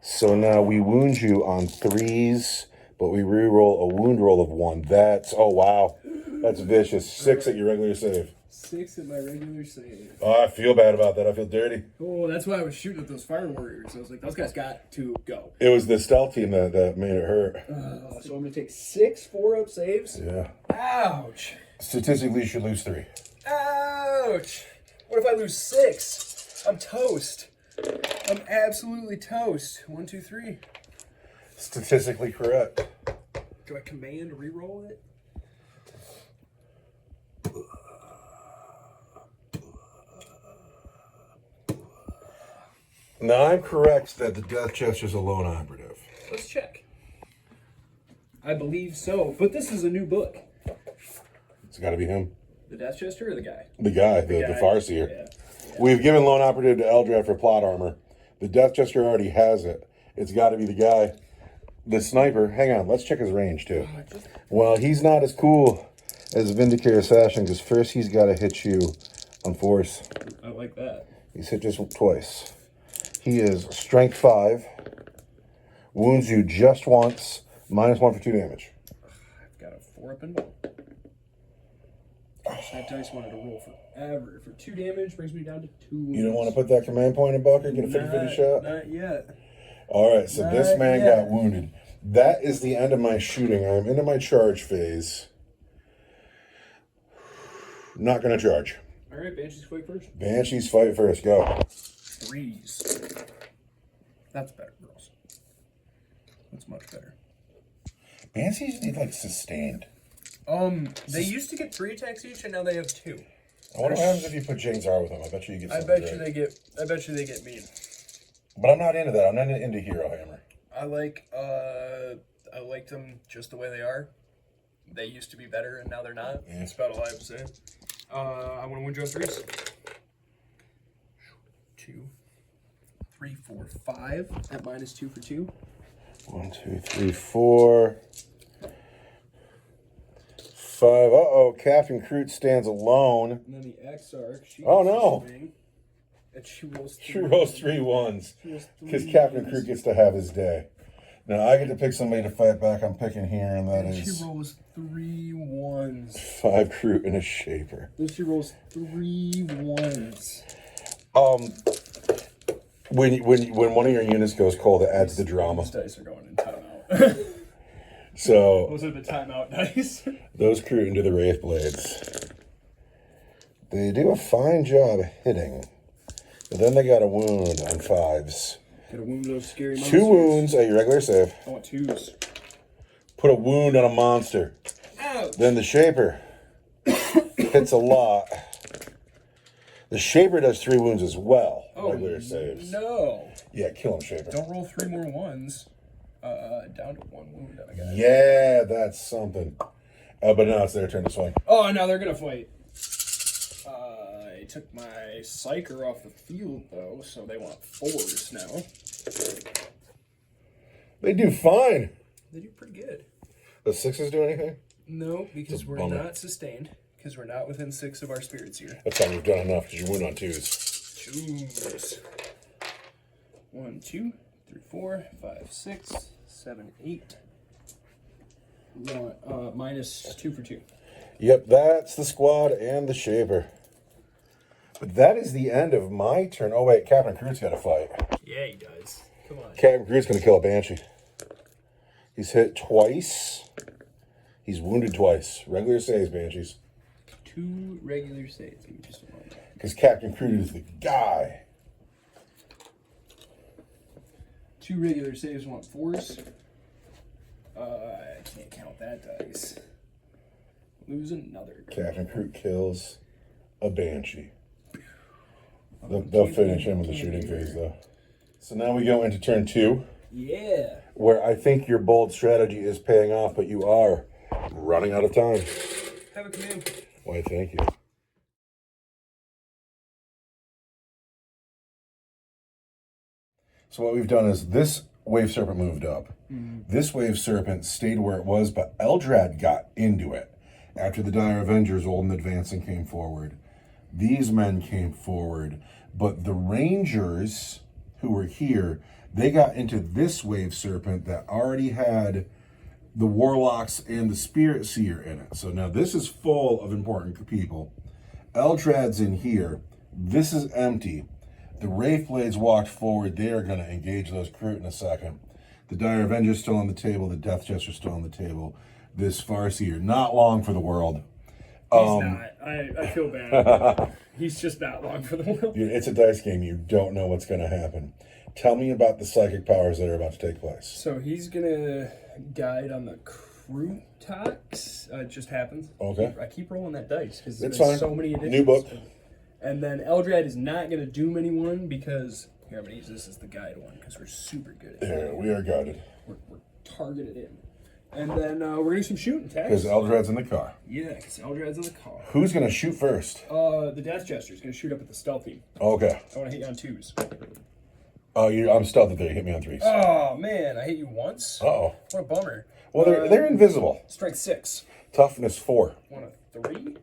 [SPEAKER 1] So now we wound you on 3s, but we reroll a wound roll of 1. That's, oh wow, that's vicious. 6 at your regular save.
[SPEAKER 2] 6 at my regular save.
[SPEAKER 1] Oh, I feel bad about that. I feel dirty.
[SPEAKER 2] Oh, that's why I was shooting at those Fire Warriors. I was like, those guys got to go.
[SPEAKER 1] It was the stealth team that made it hurt.
[SPEAKER 2] So I'm going to take 6 4-up saves.
[SPEAKER 1] Yeah.
[SPEAKER 2] Ouch.
[SPEAKER 1] Statistically, you should lose 3.
[SPEAKER 2] Ouch. What if I lose 6? I'm toast. I'm absolutely toast. 1, 2, 3.
[SPEAKER 1] Statistically correct.
[SPEAKER 2] Do I command reroll it?
[SPEAKER 1] Now, I'm correct that the Death Chester's a lone operative.
[SPEAKER 2] Let's check. I believe so, but this is a new book.
[SPEAKER 1] It's got to be him.
[SPEAKER 2] The Death Chester or the guy?
[SPEAKER 1] The guy, the
[SPEAKER 2] guy.
[SPEAKER 1] Farseer.
[SPEAKER 2] Yeah.
[SPEAKER 1] We've given lone operative to Eldrad for plot armor. The Death Chester already has it. It's got to be the guy. The sniper, hang on, let's check his range too. Well, he's not as cool as Vindicator Assassin because first he's got to hit you on force.
[SPEAKER 2] I like that.
[SPEAKER 1] He's hit just twice. He is strength 5, wounds you just once, -1 for 2 damage.
[SPEAKER 2] I've got a 4-up and 1. Gosh, that dice wanted to roll forever. For 2 damage, brings me down to 2 wounds.
[SPEAKER 1] You don't want to put that command point in bucket, get a 50-50 shot?
[SPEAKER 2] Not yet.
[SPEAKER 1] All right, so this
[SPEAKER 2] Not
[SPEAKER 1] man
[SPEAKER 2] yet.
[SPEAKER 1] got wounded. That is the end of my shooting. I'm into my charge phase. Not going to charge.
[SPEAKER 2] All right, Banshees fight first.
[SPEAKER 1] Banshees fight first. Go.
[SPEAKER 2] 3s. That's better, girls. That's much better.
[SPEAKER 1] Banshees need like sustained.
[SPEAKER 2] They used to get 3 attacks each, and now they have 2.
[SPEAKER 1] I wonder what happens if you put James R with them. I bet you get.
[SPEAKER 2] I bet you they get mean.
[SPEAKER 1] But I'm not into that. I'm not into Hero Hammer.
[SPEAKER 2] I like them just the way they are. They used to be better, and now they're not.
[SPEAKER 1] Yeah.
[SPEAKER 2] That's about all I have to say. I want to win Joe 3s. 2, 3, 4, 5 at -2 for 2.
[SPEAKER 1] 1, 2, 3, 4, 5. Uh-oh, Captain Kroot stands alone.
[SPEAKER 2] And then the Exarch.
[SPEAKER 1] Oh, no.
[SPEAKER 2] And she rolls 3.
[SPEAKER 1] She rolls 3 1s. Because
[SPEAKER 2] 3
[SPEAKER 1] Captain
[SPEAKER 2] ones.
[SPEAKER 1] Kroot gets to have his day. Now, I get to pick somebody to fight back. I'm picking here, and that
[SPEAKER 2] And
[SPEAKER 1] is
[SPEAKER 2] she rolls 3 1s.
[SPEAKER 1] 5 Kroot and a Shaper.
[SPEAKER 2] Then she rolls 3 1s.
[SPEAKER 1] When one of your units goes cold, it adds the drama.
[SPEAKER 2] These dice are going in timeout.
[SPEAKER 1] So
[SPEAKER 2] Those are the timeout dice.
[SPEAKER 1] those Kroot into the Wraith Blades. They do a fine job hitting. But then they got a wound on 5s.
[SPEAKER 2] Got a wound those scary monsters.
[SPEAKER 1] 2 wounds at your regular save.
[SPEAKER 2] I want 2s.
[SPEAKER 1] Put a wound on a monster.
[SPEAKER 2] Ouch.
[SPEAKER 1] Then the Shaper hits a lot. The Shaper does 3 wounds as well. Regular saves.
[SPEAKER 2] No.
[SPEAKER 1] Yeah, kill him, Shaper.
[SPEAKER 2] Don't roll 3 more 1s. Down to 1 wound on a guy.
[SPEAKER 1] Yeah, that's something. But now it's their turn to swing.
[SPEAKER 2] Oh, now they're gonna fight. I took my Psyker off the field though, so they want 4s now.
[SPEAKER 1] They do fine.
[SPEAKER 2] They do pretty good.
[SPEAKER 1] The 6s do anything?
[SPEAKER 2] No, because we're
[SPEAKER 1] bummer.
[SPEAKER 2] not sustained. Because we're not within 6 of our spirits here.
[SPEAKER 1] That's fine, you've done enough because you win on 2s.
[SPEAKER 2] 2s. 1, 2, 3, 4, 5, 6, 7, 8. -2 for 2.
[SPEAKER 1] Yep, that's the squad and the Shaper. But that is the end of my turn. Oh, wait, Captain Kroot's got to fight.
[SPEAKER 2] Yeah, he does. Come on.
[SPEAKER 1] Captain Kroot's going to kill a Banshee. He's hit twice. He's wounded twice. Regular saves, Banshees.
[SPEAKER 2] 2 regular saves. Give me just a moment.
[SPEAKER 1] Because Captain Kroot is the guy.
[SPEAKER 2] 2 regular saves want 4s. I can't count that dice. Lose another.
[SPEAKER 1] Captain Kroot kills a Banshee. They'll finish him in the shooting phase, though. So now we go into turn 2.
[SPEAKER 2] Yeah.
[SPEAKER 1] Where I think your bold strategy is paying off, but you are running out of time.
[SPEAKER 2] Have a command.
[SPEAKER 1] Why, thank you. So what we've done is this Wave Serpent moved up. This Wave Serpent stayed where it was, but Eldrad got into it. After the Dire Avengers, Old and Advancing came forward. These men came forward, but the Rangers who were here, they got into this Wave Serpent that already had the Warlocks and the Spirit Seer in it. So now this is full of important people. Eldrad's in here. This is empty. The Wraith Blades walked forward. They are going to engage those Kroot in a second. The Dire Avenger's still on the table. The Death Jester's still on the table. This Farseer, not long for the world.
[SPEAKER 2] He's not. I feel bad. He's just not long for the world.
[SPEAKER 1] Dude, it's a dice game. You don't know what's going to happen. Tell me about the psychic powers that are about to take place.
[SPEAKER 2] So he's going to guide on the Kroot talks. It just happens.
[SPEAKER 1] Okay.
[SPEAKER 2] I keep rolling that dice because
[SPEAKER 1] It's
[SPEAKER 2] there's
[SPEAKER 1] fine.
[SPEAKER 2] so many additions.
[SPEAKER 1] New book.
[SPEAKER 2] And then Eldrad is not going to doom anyone because... Here, I'm going to use this as the guide one because we're super good at it.
[SPEAKER 1] Yeah, we are guided.
[SPEAKER 2] We're targeted in. And then we're going to do some shooting attacks.
[SPEAKER 1] Because Eldrad's in the car.
[SPEAKER 2] Yeah, because Eldrad's in the car.
[SPEAKER 1] Who's going to shoot first?
[SPEAKER 2] The Death Jester is going to shoot up at the stealthy.
[SPEAKER 1] Okay.
[SPEAKER 2] I want to hit you on 2s.
[SPEAKER 1] Oh, I'm stealthy there. Hit me on 3s.
[SPEAKER 2] Oh, man. I hit you once?
[SPEAKER 1] Uh-oh.
[SPEAKER 2] What a bummer.
[SPEAKER 1] Well, they're invisible.
[SPEAKER 2] Strength 6.
[SPEAKER 1] Toughness 4.
[SPEAKER 2] Want a 3?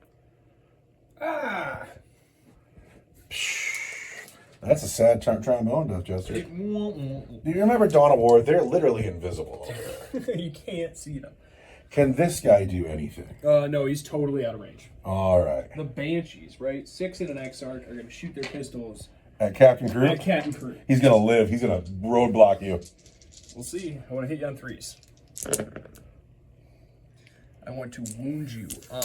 [SPEAKER 2] Ah!
[SPEAKER 1] That's a sad trombone, Death Jester.
[SPEAKER 2] It won't.
[SPEAKER 1] Do you remember Dawn of War? They're literally invisible.
[SPEAKER 2] You can't see them.
[SPEAKER 1] Can this guy do anything?
[SPEAKER 2] No, he's totally out of range.
[SPEAKER 1] All right.
[SPEAKER 2] The Banshees, right? 6 and an Exarch are going to shoot their pistols
[SPEAKER 1] At Captain Kroot?
[SPEAKER 2] at Captain Kroot.
[SPEAKER 1] He's going to live. He's going to roadblock you.
[SPEAKER 2] We'll see. I want to hit you on 3s. I want to wound you on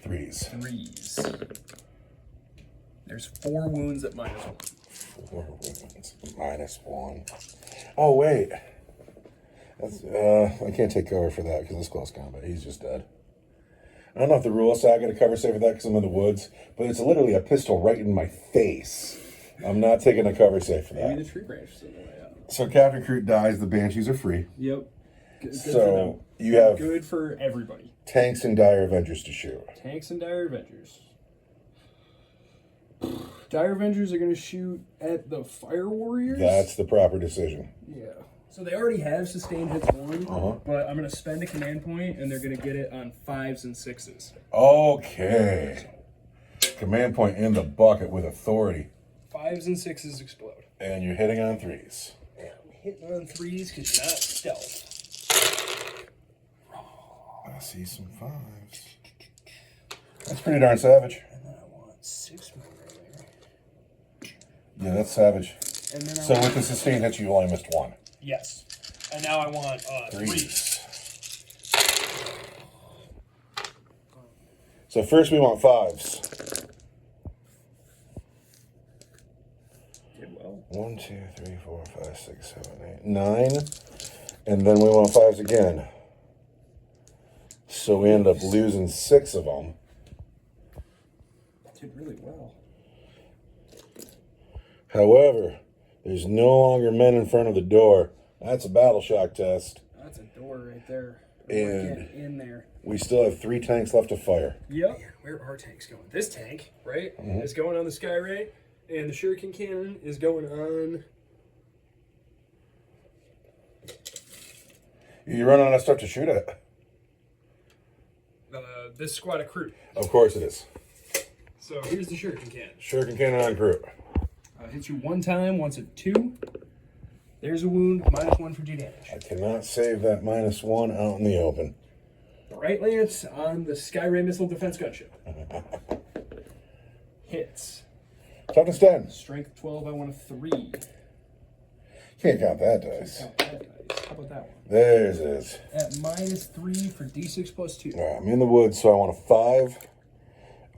[SPEAKER 1] 3s.
[SPEAKER 2] 3s. There's 4 wounds at -1.
[SPEAKER 1] 4 wounds, -1. Oh, wait. That's, I can't take cover for that because it's close combat. He's just dead. I don't know if the rules say I got to cover save for that because I'm in the woods, but it's literally a pistol right in my face. I'm not taking a cover save for that.
[SPEAKER 2] Maybe the tree branch is in the way out.
[SPEAKER 1] So Captain Kroot dies. The Banshees are free.
[SPEAKER 2] Yep. Good
[SPEAKER 1] So you have
[SPEAKER 2] good for everybody.
[SPEAKER 1] tanks and Dire Avengers to shoot.
[SPEAKER 2] Tanks and Dire Avengers. Dire Avengers are going to shoot at the Fire Warriors.
[SPEAKER 1] That's the proper decision.
[SPEAKER 2] Yeah. So they already have sustained hits 1, but I'm going to spend a command point, and they're going to get it on 5s and 6s.
[SPEAKER 1] Okay. Command point in the bucket with authority.
[SPEAKER 2] 5s and 6s explode.
[SPEAKER 1] And you're hitting on 3s.
[SPEAKER 2] Yeah, I'm hitting on 3s because you're not stealth.
[SPEAKER 1] I see some 5s. That's pretty darn savage.
[SPEAKER 2] And then I want 6 more right there.
[SPEAKER 1] Yeah, that's savage.
[SPEAKER 2] And then
[SPEAKER 1] So with the sustained hits, you only missed 1.
[SPEAKER 2] Yes. And now I want 3s.
[SPEAKER 1] So first we want 5s.
[SPEAKER 2] Did well.
[SPEAKER 1] 1, 2, 3, 4, 5, 6, 7, 8, 9. And then we want 5s again. So we end up losing 6 of them.
[SPEAKER 2] Did really well.
[SPEAKER 1] However, there's no longer men in front of the door. That's a battle shock test.
[SPEAKER 2] That's a door right there.
[SPEAKER 1] And
[SPEAKER 2] get in there.
[SPEAKER 1] we still have 3 tanks left to fire.
[SPEAKER 2] Yep. Where are tanks going? This tank, right, is going on the Sky Ray, and the Shuriken Cannon is going on.
[SPEAKER 1] You run out of stuff to shoot at.
[SPEAKER 2] This squad of Kroot.
[SPEAKER 1] Of course it is.
[SPEAKER 2] So here's the Shuriken Cannon.
[SPEAKER 1] Shuriken Cannon on Kroot.
[SPEAKER 2] Hits you 1 time, once at 2. There's a wound, -1 for 2 damage.
[SPEAKER 1] I cannot save that -1 out in the open.
[SPEAKER 2] Right lance on the Skyray missile defense gunship. Hits.
[SPEAKER 1] Toughness 10.
[SPEAKER 2] Strength 12, I want a 3.
[SPEAKER 1] Can't count that dice.
[SPEAKER 2] Count that dice. How about that one?
[SPEAKER 1] There's it is.
[SPEAKER 2] At -3 for D6 plus 2.
[SPEAKER 1] All right, I'm in the woods, so I want a 5.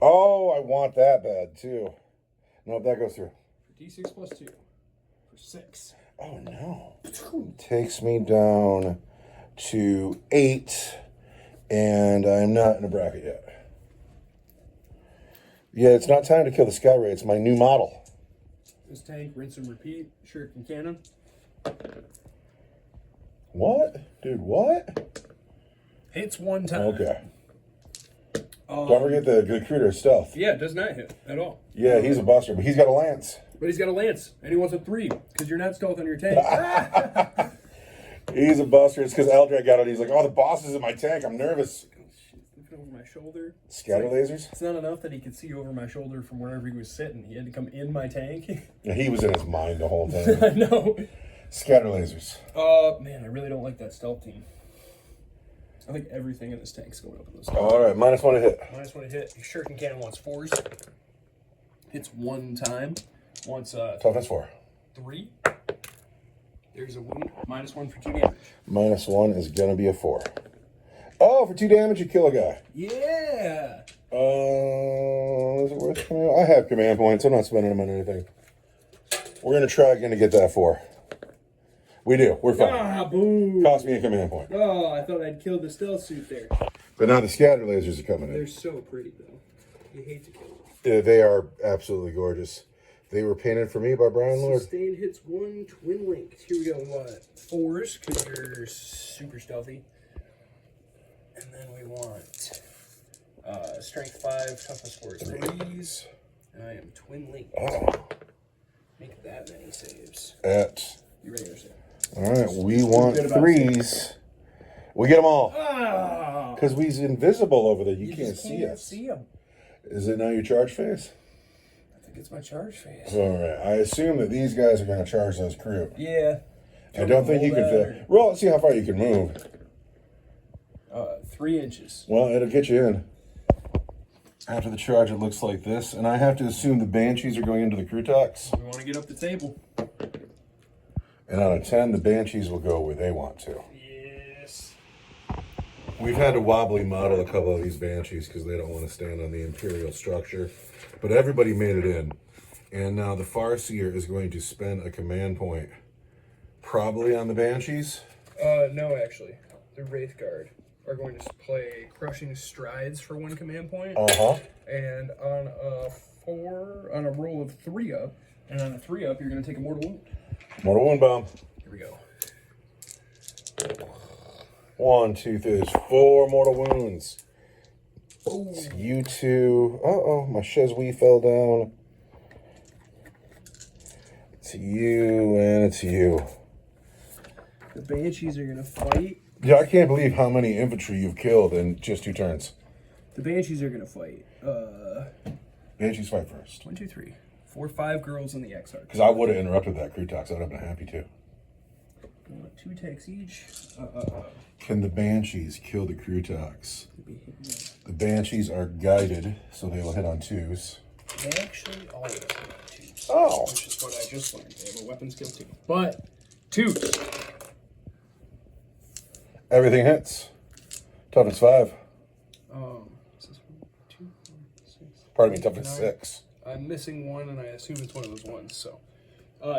[SPEAKER 1] Oh, I want that bad too. Nope, that goes through.
[SPEAKER 2] For D6 plus 2. For 6.
[SPEAKER 1] Oh no. Takes me down to 8, and I'm not in a bracket yet. Yeah, it's not time to kill the Sky Ray. It's my new model.
[SPEAKER 2] This tank, rinse and repeat. Shuriken Cannon.
[SPEAKER 1] What? Dude, what?
[SPEAKER 2] Hits 1 time.
[SPEAKER 1] Okay. Don't forget the good Krooter stealth.
[SPEAKER 2] Yeah, it does not hit at all.
[SPEAKER 1] Yeah, he's a buster, but he's got a lance.
[SPEAKER 2] But he's got a lance, and he wants a 3, because you're not stealth on your tank.
[SPEAKER 1] He's a buster. It's because Eldred got it. He's like, oh, the boss is in my tank. I'm nervous.
[SPEAKER 2] Looking over my shoulder.
[SPEAKER 1] Scatter lasers?
[SPEAKER 2] It's not enough that he could see over my shoulder from wherever he was sitting. He had to come in my tank.
[SPEAKER 1] Yeah, he was in his mind the whole time.
[SPEAKER 2] I know.
[SPEAKER 1] Scatter lasers.
[SPEAKER 2] Man, I really don't like that stealth team. I think everything in this tank's going up in this.
[SPEAKER 1] All right, -1 to hit.
[SPEAKER 2] -1 to hit. Your Shuriken Cannon wants 4s. Hits 1 time. Wants
[SPEAKER 1] Toughness 4.
[SPEAKER 2] 3. There's a wound. -1 for 2 damage.
[SPEAKER 1] -1 is going to be a 4. Oh, for 2 damage, you kill a guy.
[SPEAKER 2] Yeah.
[SPEAKER 1] Is it worth coming out? I have command points. I'm not spending them on anything. We're going to try again to get that 4. We do. We're fine.
[SPEAKER 2] Ah, boom.
[SPEAKER 1] Cost me a command point.
[SPEAKER 2] Oh, I thought I'd killed the stealth suit there.
[SPEAKER 1] But now the scatter lasers are coming
[SPEAKER 2] They're
[SPEAKER 1] in.
[SPEAKER 2] so pretty, though. You hate to kill them.
[SPEAKER 1] They are absolutely gorgeous. They were painted for me by Brian Lord.
[SPEAKER 2] Sustained hits 1, twin linked. Here we go. What? 4s, because you're super stealthy. And then we want strength 5, toughness 4, 3s. And I am twin linked.
[SPEAKER 1] Oh.
[SPEAKER 2] Make that many saves.
[SPEAKER 1] You
[SPEAKER 2] ready to save?
[SPEAKER 1] All right, we want 3s. We get them all.
[SPEAKER 2] Ah!
[SPEAKER 1] Because we's invisible over there. You can't
[SPEAKER 2] just
[SPEAKER 1] see us.
[SPEAKER 2] See him.
[SPEAKER 1] Is it now your charge phase?
[SPEAKER 2] I think it's my charge phase.
[SPEAKER 1] All right. I assume that these guys are going to charge those crew.
[SPEAKER 2] Yeah.
[SPEAKER 1] I don't think you can fit. Roll, let's see how far you can move.
[SPEAKER 2] 3 inches.
[SPEAKER 1] Well, it'll get you in. After the charge, it looks like this. And I have to assume the Banshees are going into the Krootoks.
[SPEAKER 2] We want to get up the table.
[SPEAKER 1] And on a 10, the Banshees will go where they want to.
[SPEAKER 2] Yes.
[SPEAKER 1] We've had to wobbly model a couple of these Banshees because they don't want to stand on the Imperial structure. But everybody made it in. And now the Farseer is going to spend a command point. Probably on the Banshees?
[SPEAKER 2] No, actually. The Wraith Guard are going to play Crushing Strides for 1 command point.
[SPEAKER 1] Uh-huh.
[SPEAKER 2] And on a roll of 3 up, and on a 3 up, you're going to take a Mortal Wound.
[SPEAKER 1] Mortal Wound Bomb.
[SPEAKER 2] Here we go.
[SPEAKER 1] 1, 2, 3, there's 4 mortal wounds.
[SPEAKER 2] Ooh.
[SPEAKER 1] It's you two. Uh-oh, my Cheswee fell down. It's you, and it's you.
[SPEAKER 2] The Banshees are going to fight.
[SPEAKER 1] Yeah, I can't believe how many infantry you've killed in just 2 turns.
[SPEAKER 2] The Banshees are going to fight.
[SPEAKER 1] Banshees fight first.
[SPEAKER 2] 1, 2, 3, 4, 5 girls in the Exarch.
[SPEAKER 1] Because I would have interrupted that Kroot. I would have been happy to.
[SPEAKER 2] 2 attacks each.
[SPEAKER 1] Can the Banshees kill the Kroot? The Banshees are guided, so they will hit on 2s.
[SPEAKER 2] They actually always hit on 2s.
[SPEAKER 1] Oh.
[SPEAKER 2] Which is what I just learned. They have a weapon skill 2. But 2s.
[SPEAKER 1] Everything hits. Toughness 5.
[SPEAKER 2] Is this 1, 2, 4, 6?
[SPEAKER 1] Pardon me, toughness 6.
[SPEAKER 2] I'm missing 1, and I assume it's one of those ones. So,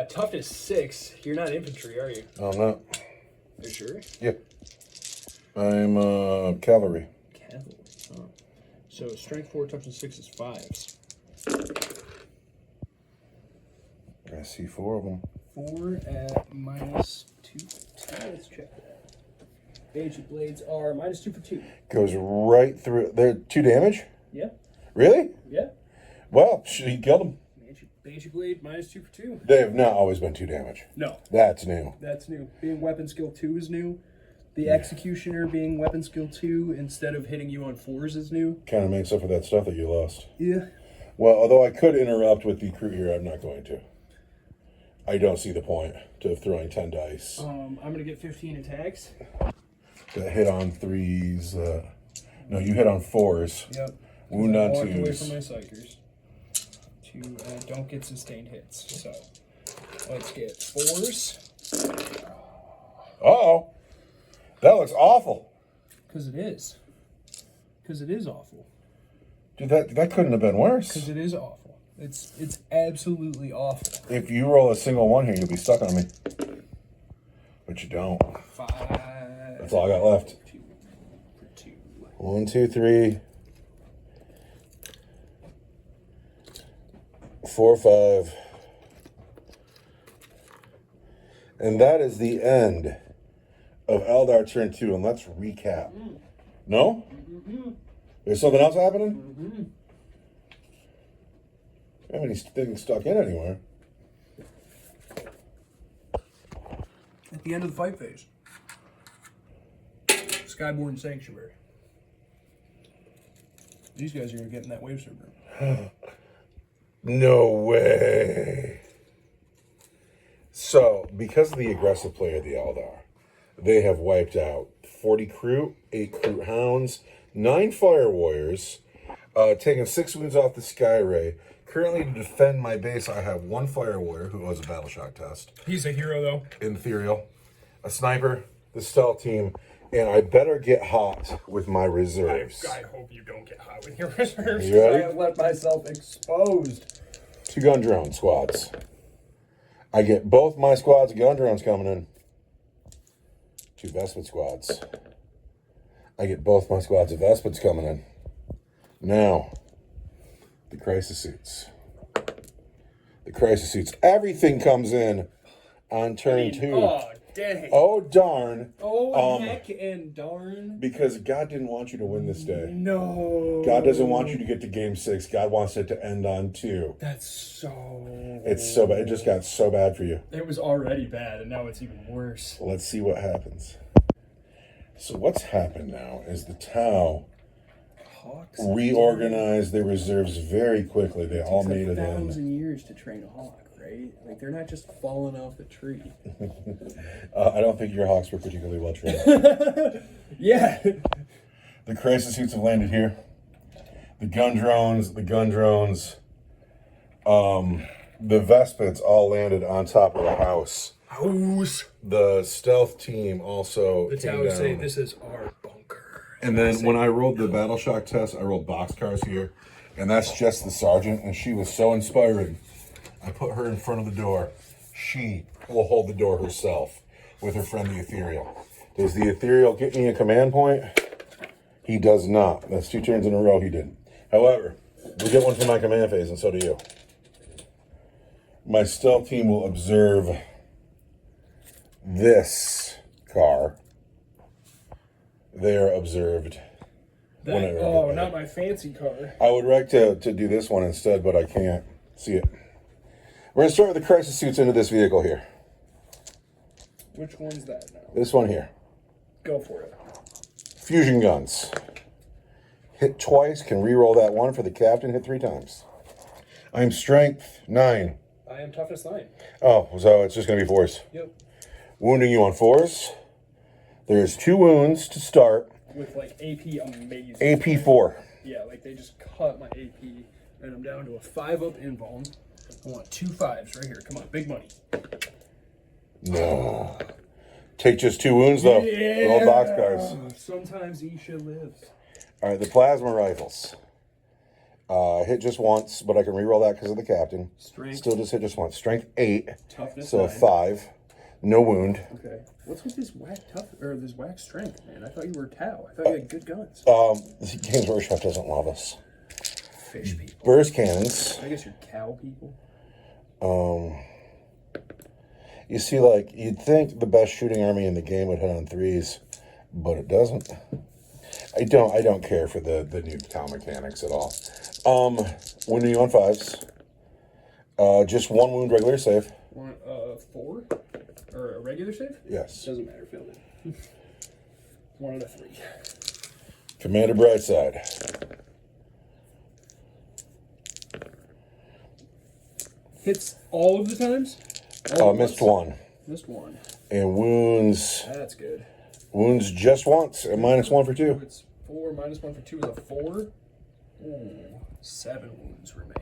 [SPEAKER 2] toughness 6. You're not infantry, are you?
[SPEAKER 1] I'm not.
[SPEAKER 2] Are you sure?
[SPEAKER 1] Yeah. I'm cavalry.
[SPEAKER 2] Cavalry. Oh. So strength 4, toughness 6 is 5s.
[SPEAKER 1] I see 4 of them.
[SPEAKER 2] 4 at -2. Let's check that. Banshee blades are -2 for 2.
[SPEAKER 1] Goes right through. They're 2 damage?
[SPEAKER 2] Yeah.
[SPEAKER 1] Really?
[SPEAKER 2] Yeah.
[SPEAKER 1] Well, he killed him.
[SPEAKER 2] Banshee blade -2 for 2.
[SPEAKER 1] They have not always been 2 damage.
[SPEAKER 2] No.
[SPEAKER 1] That's new.
[SPEAKER 2] That's new. Being weapon skill 2 is new. The executioner being weapon skill 2 instead of hitting you on 4s is new.
[SPEAKER 1] Kind of makes up for that stuff that you lost.
[SPEAKER 2] Yeah.
[SPEAKER 1] Well, although I could interrupt with the Kroot here, I'm not going to. I don't see the point to throwing 10 dice.
[SPEAKER 2] I'm going to get 15 attacks.
[SPEAKER 1] That hit on 3s. No, you hit on 4s.
[SPEAKER 2] Yep.
[SPEAKER 1] Wound on
[SPEAKER 2] walked away
[SPEAKER 1] 2s.
[SPEAKER 2] from my psychers. Don't get sustained hits. So let's get 4s.
[SPEAKER 1] Uh-oh. That looks awful.
[SPEAKER 2] Because it is. Because it is awful.
[SPEAKER 1] Dude, that couldn't have been worse.
[SPEAKER 2] Because it is awful. It's absolutely awful.
[SPEAKER 1] If you roll a single 1 here, you'll be stuck on me. But you don't.
[SPEAKER 2] 5.
[SPEAKER 1] That's all I got left.
[SPEAKER 2] 2 for 2.
[SPEAKER 1] 1, 2, 3. 4, 5. And that is the end of Eldar turn 2. And let's recap. No? There's something else happening? I haven't anything stuck in anywhere.
[SPEAKER 2] At the end of the fight phase. Skyborn Sanctuary. These guys are going to get in that wave server.
[SPEAKER 1] No way. So, because of the aggressive play of the Eldar, they have wiped out 40 Kroot, 8 Kroot Hounds, 9 Fire Warriors, taken 6 wounds off the Sky Ray. Currently, to defend my base, I have 1 Fire Warrior who owes a battle shock test.
[SPEAKER 2] He's a hero, though.
[SPEAKER 1] Ethereal, a sniper, the stealth team, and I better get hot with my reserves.
[SPEAKER 2] I hope you don't get hot with your reserves.
[SPEAKER 1] You ready?
[SPEAKER 2] I have left myself exposed.
[SPEAKER 1] 2 gun drone squads. I get both my squads of gun drones coming in. 2 Vespid squads. I get both my squads of Vespids coming in. Now, the crisis suits. The crisis suits. Everything comes in on turn 2.
[SPEAKER 2] Oh, dang.
[SPEAKER 1] Oh, darn.
[SPEAKER 2] Oh, heck and darn.
[SPEAKER 1] Because God didn't want you to win this day.
[SPEAKER 2] No.
[SPEAKER 1] God doesn't want you to get to game 6. God wants it to end on 2.
[SPEAKER 2] That's so...
[SPEAKER 1] It's so bad. It just got so bad for you.
[SPEAKER 2] It was already bad, and now it's even worse.
[SPEAKER 1] Let's see what happens. So what's happened now is the Tau
[SPEAKER 2] Hawks
[SPEAKER 1] reorganized their reserves very quickly. They all made it in.
[SPEAKER 2] 1,000 years to train a hawk, right? Like, they're not just falling off the tree.
[SPEAKER 1] I don't think your Hawks were particularly well trained.
[SPEAKER 2] Yeah.
[SPEAKER 1] The crisis suits have landed here. The gun drones, the Vespids all landed on top of the house. The stealth team also
[SPEAKER 2] The
[SPEAKER 1] came
[SPEAKER 2] Tau
[SPEAKER 1] down.
[SPEAKER 2] say this is our bunker.
[SPEAKER 1] And then when I rolled the battle shock test, I rolled boxcars here, and that's just the sergeant, and she was so inspiring. I put her in front of the door. She will hold the door herself with her friend the Ethereal. Does the Ethereal get me a command point? He does not. That's 2 turns in a row he didn't. However, we get one for my command phase, and so do you. My stealth team will observe this car. They are observed.
[SPEAKER 2] Not my fancy car.
[SPEAKER 1] I would like to do this one instead, but I can't see it. We're going to start with the crisis suits into this vehicle here.
[SPEAKER 2] Which one's that now?
[SPEAKER 1] This one here.
[SPEAKER 2] Go for it.
[SPEAKER 1] Fusion guns. Hit twice, can re-roll that one for the captain, hit 3 times. I'm strength 9.
[SPEAKER 2] I am toughness 9.
[SPEAKER 1] Oh, so it's just going to be 4s.
[SPEAKER 2] Yep.
[SPEAKER 1] Wounding you on 4s. There's 2 wounds to start.
[SPEAKER 2] With like AP amazing.
[SPEAKER 1] AP 4.
[SPEAKER 2] Yeah, like they just cut my AP and I'm down to a 5 up invuln. I want 2 5s right here. Come on, big money.
[SPEAKER 1] No. Take just 2 wounds though.
[SPEAKER 2] Yeah.
[SPEAKER 1] Roll boxcars.
[SPEAKER 2] Sometimes he should live.
[SPEAKER 1] All right, the plasma rifles. Hit just once, but I can re-roll that because of the captain.
[SPEAKER 2] Strength.
[SPEAKER 1] Still just hit just once. Strength 8.
[SPEAKER 2] Toughness
[SPEAKER 1] so
[SPEAKER 2] 9.
[SPEAKER 1] 5. No wound.
[SPEAKER 2] Okay. What's with this this whack strength, man? I thought you were Tau. I thought you had good guns.
[SPEAKER 1] Games Workshop doesn't love us.
[SPEAKER 2] Fish people.
[SPEAKER 1] Burst cannons.
[SPEAKER 2] I guess you're cow people.
[SPEAKER 1] You see, like, you'd think the best shooting army in the game would hit on 3s, but it doesn't. I don't care for the new Tau mechanics at all. Wounding you on 5s. Just 1 wound regular save.
[SPEAKER 2] Want 4? Or a regular save?
[SPEAKER 1] Yes.
[SPEAKER 2] Doesn't matter, failed it. 1 out of 3.
[SPEAKER 1] Commander Brightside.
[SPEAKER 2] Hits all of the times?
[SPEAKER 1] Missed 1.
[SPEAKER 2] Missed 1.
[SPEAKER 1] And wounds.
[SPEAKER 2] That's good.
[SPEAKER 1] Wounds just once. And -1 for 2.
[SPEAKER 2] It's 4, -1 for 2 is a 4. Ooh, 7 wounds remain.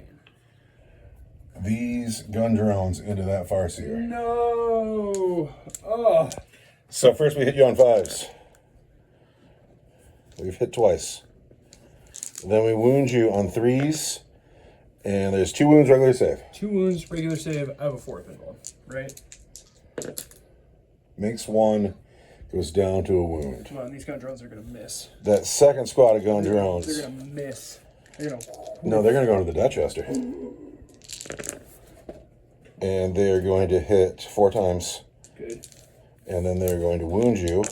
[SPEAKER 1] These gun drones into that Farseer.
[SPEAKER 2] No! Oh!
[SPEAKER 1] So first we hit you on 5s. We've hit twice. Then we wound you on 3s. And there's 2 wounds regular save.
[SPEAKER 2] 2 wounds, regular save. I have a 4th invuln, right?
[SPEAKER 1] Makes 1, goes down to a wound.
[SPEAKER 2] Come on, these gun drones are going to miss.
[SPEAKER 1] That second squad of gun drones.
[SPEAKER 2] They're going to miss. They're going to...
[SPEAKER 1] No, they're going to go into the Dutchester. And they are going to hit 4 times.
[SPEAKER 2] Good.
[SPEAKER 1] And then they're going to wound you.